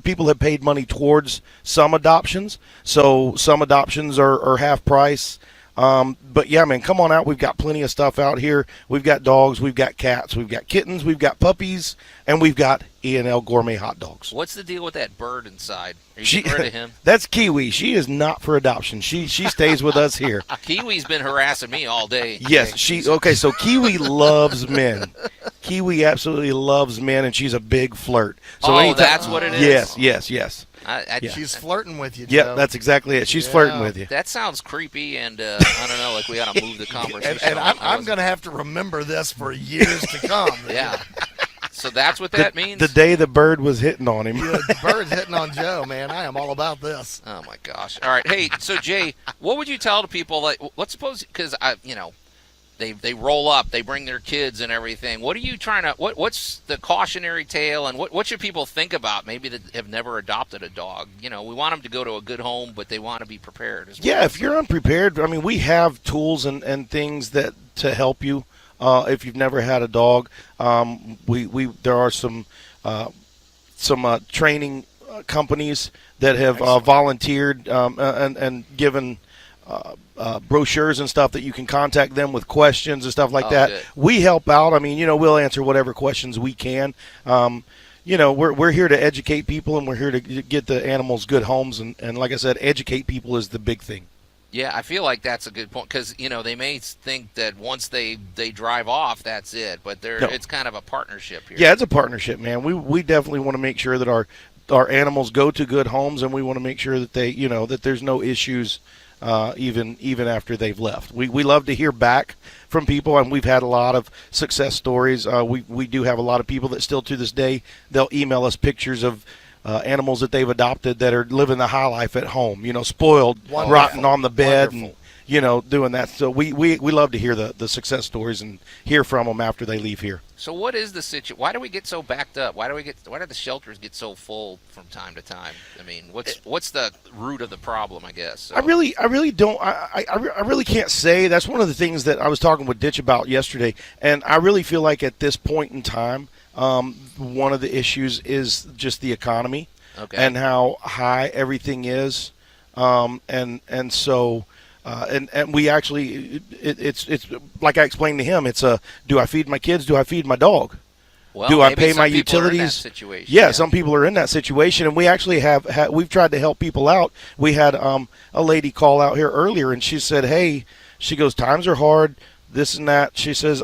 people have paid money towards some adoptions. So some adoptions are half price. But yeah, man, come on out. We've got plenty of stuff out here. We've got dogs, we've got cats, we've got kittens, we've got puppies, and we've got E&L Gourmet Hot Dogs. What's the deal with that bird inside? Are you getting rid of him? That's Kiwi. She is not for adoption. She stays with us here. Kiwi's been harassing me all day. Yes, so Kiwi loves men. Kiwi absolutely loves men, and she's a big flirt. So that's what it is? Yes. She's flirting with you, Joe. Yep, that's exactly it. She's flirting with you. That sounds creepy, and I don't know, like we ought to move the conversation. and I'm going to have to remember this for years to come. Yeah. So that's what that means? The day the bird was hitting on him. Yeah, the bird's hitting on Joe, man. I am all about this. Oh, my gosh. All right. Hey, so, Jay, what would you tell to people? Like, let's suppose, because, they roll up, they bring their kids and everything. What are you trying to? What's the cautionary tale, and what should people think about? Maybe that have never adopted a dog. We want them to go to a good home, but they want to be prepared as well. Yeah, if you're unprepared, I mean, we have tools and things that to help you. If you've never had a dog, there are some training companies that have volunteered and given. Brochures and stuff that you can contact them with questions and stuff like that. Good. We help out. I mean, we'll answer whatever questions we can. We're here to educate people, and we're here to get the animals good homes. And like I said, educate people is the big thing. Yeah, I feel like that's a good point because they may think that once they drive off, that's it. But it's kind of a partnership here. Yeah, it's a partnership, man. We definitely want to make sure that our animals go to good homes, and we want to make sure that they that there's no issues. Even after they've left. We love to hear back from people, and we've had a lot of success stories. We do have a lot of people that still to this day, they'll email us pictures of animals that they've adopted that are living the high life at home, spoiled, Wonderful. rotten on the bed, Wonderful. and doing that. So we love to hear the success stories and hear from them after they leave here. So what is the situation? Why do we get so backed up? Why do the shelters get so full from time to time? I mean, what's the root of the problem? I guess. So. I really don't. I really can't say. That's one of the things that I was talking with Ditch about yesterday, and I really feel like at this point in time, one of the issues is just the economy and how high everything is, and so. And we actually, it's like I explained to him. It's do I feed my kids? Do I feed my dog? Well, do I pay my utilities? utilities? In that situation. Yeah, some people are in that situation, and we actually we've tried to help people out. We had a lady call out here earlier, and she said, "Hey," she goes, "times are hard, this and that." She says,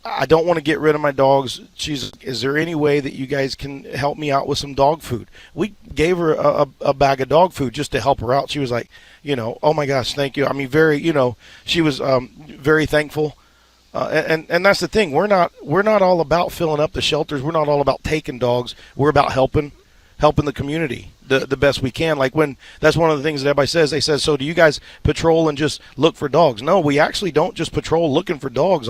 I don't want to get rid of my dogs. Is there any way that you guys can help me out with some dog food? We gave her a bag of dog food just to help her out. She was like, oh my gosh, thank you. I mean, she was very thankful. And that's the thing. We're not all about filling up the shelters. We're not all about taking dogs. We're about helping the community the best we can. Like that's one of the things that everybody says. They says, so do you guys patrol and just look for dogs? No, we actually don't just patrol looking for dogs.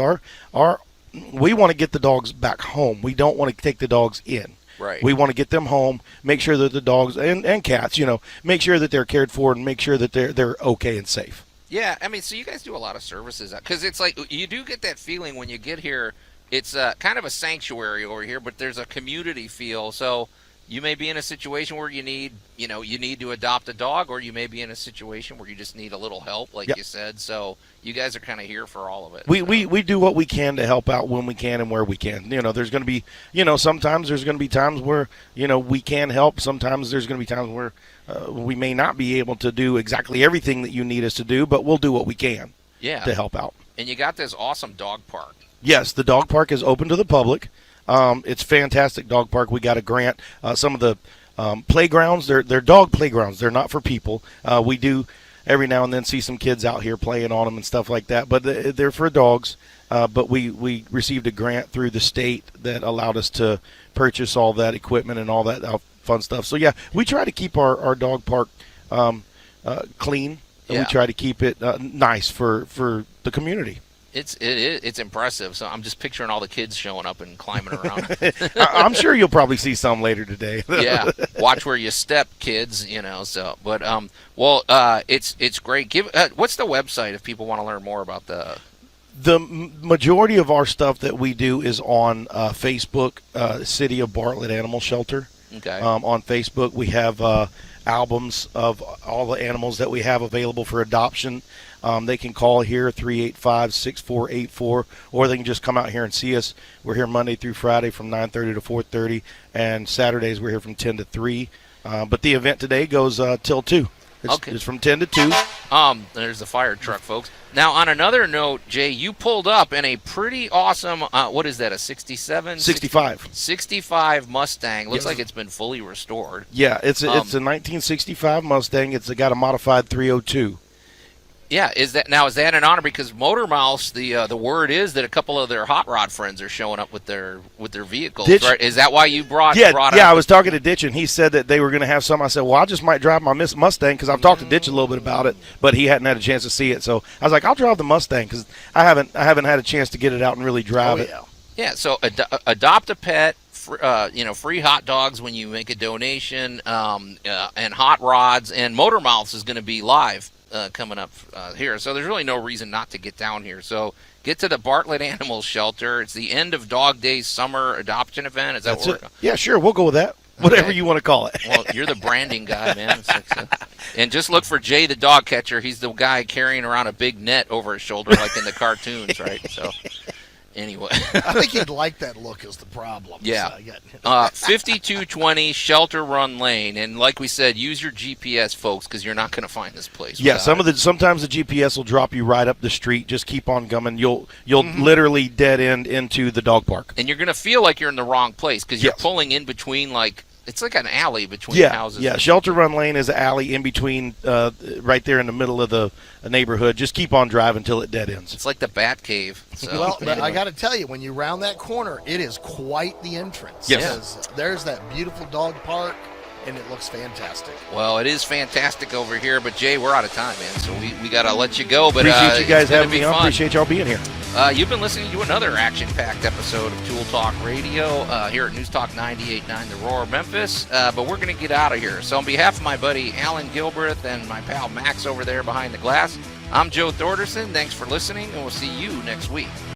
We want to get the dogs back home. We don't want to take the dogs in. Right. We want to get them home, make sure that the dogs and cats, make sure that they're cared for and make sure that they're okay and safe. Yeah, I mean, so you guys do a lot of services because it's like you do get that feeling when you get here. It's kind of a sanctuary over here, but there's a community feel. So You may be in a situation where you need to adopt a dog, or you may be in a situation where you just need a little help, like you said. So you guys are kind of here for all of it. We do what we can to help out when we can and where we can. There's going to be, sometimes there's going to be times where, we can help. Sometimes there's going to be times where we may not be able to do exactly everything that you need us to do, but we'll do what we can to help out. And you got this awesome dog park. Yes, the dog park is open to the public. It's fantastic dog park. We got a grant. Some of the playgrounds, they're dog playgrounds. They're not for people. We do every now and then see some kids out here playing on them and stuff like that, but they're for dogs. But we received a grant through the state that allowed us to purchase all that equipment and all that fun stuff. So, yeah, we try to keep our dog park clean. And we try to keep it nice for the community. It's impressive. So I'm just picturing all the kids showing up and climbing around. I'm sure you'll probably see some later today. Yeah, watch where you step, kids. So but it's great. What's the website if people want to learn more about the majority of our stuff that we do is on Facebook, City of Bartlett Animal Shelter. Okay. On Facebook, we have albums of all the animals that we have available for adoption. They can call here, 385-6484, or they can just come out here and see us. We're here Monday through Friday from 9:30 to 4:30, and Saturdays we're here from 10 to 3. But the event today goes till 2. It's from 10 to 2. There's the fire truck, folks. Now, on another note, Jay, you pulled up in a pretty awesome, what is that, a 67? 65. 65 Mustang. Looks like it's been fully restored. Yeah, it's a 1965 Mustang. It's got a modified 302. Yeah, is that an honor? Because Motor Mouse, the word is that a couple of their hot rod friends are showing up with their vehicles. Right? Is that why you brought? Yeah. I was talking to Ditch, and he said that they were going to have some. I said, well, I just might drive my Mustang because I've talked to Ditch a little bit about it, but he hadn't had a chance to see it. So I was like, I'll drive the Mustang because I haven't had a chance to get it out and really drive it. Yeah. So adopt a pet. Free hot dogs when you make a donation, and hot rods, and Motor Mouths is going to be live coming up here. So there's really no reason not to get down here. So get to the Bartlett Animal Shelter. It's the end of Dog Day's summer adoption event. Is that That's what it? Yeah, sure. We'll go with that. Whatever you want to call it. Well, you're the branding guy, man. And just look for Jay the dog catcher. He's the guy carrying around a big net over his shoulder like in the cartoons, right? So anyway. I think he'd like that look is the problem. Yeah. 5220 Shelter Run Lane. And like we said, use your GPS, folks, because you're not going to find this place. Yeah, sometimes the GPS will drop you right up the street. Just keep on coming. You'll literally dead end into the dog park. And you're going to feel like you're in the wrong place because you're pulling in between it's like an alley between houses. Yeah, Shelter Run Lane is an alley in between, right there in the middle of the neighborhood. Just keep on driving until it dead ends. It's like the Bat Cave. So. Well, I got to tell you, when you round that corner, it is quite the entrance. Yes. There's that beautiful dog park, and it looks fantastic. Well, it is fantastic over here, but Jay, we're out of time, man, so we got to let you go. But appreciate you guys having me on. Appreciate y'all being here. You've been listening to another action-packed episode of Tool Talk Radio here at News Talk 98.9 The Roar, Memphis. But we're going to get out of here. So on behalf of my buddy Allan Gilbreth and my pal Max over there behind the glass, I'm Joe Thorderson. Thanks for listening, and we'll see you next week.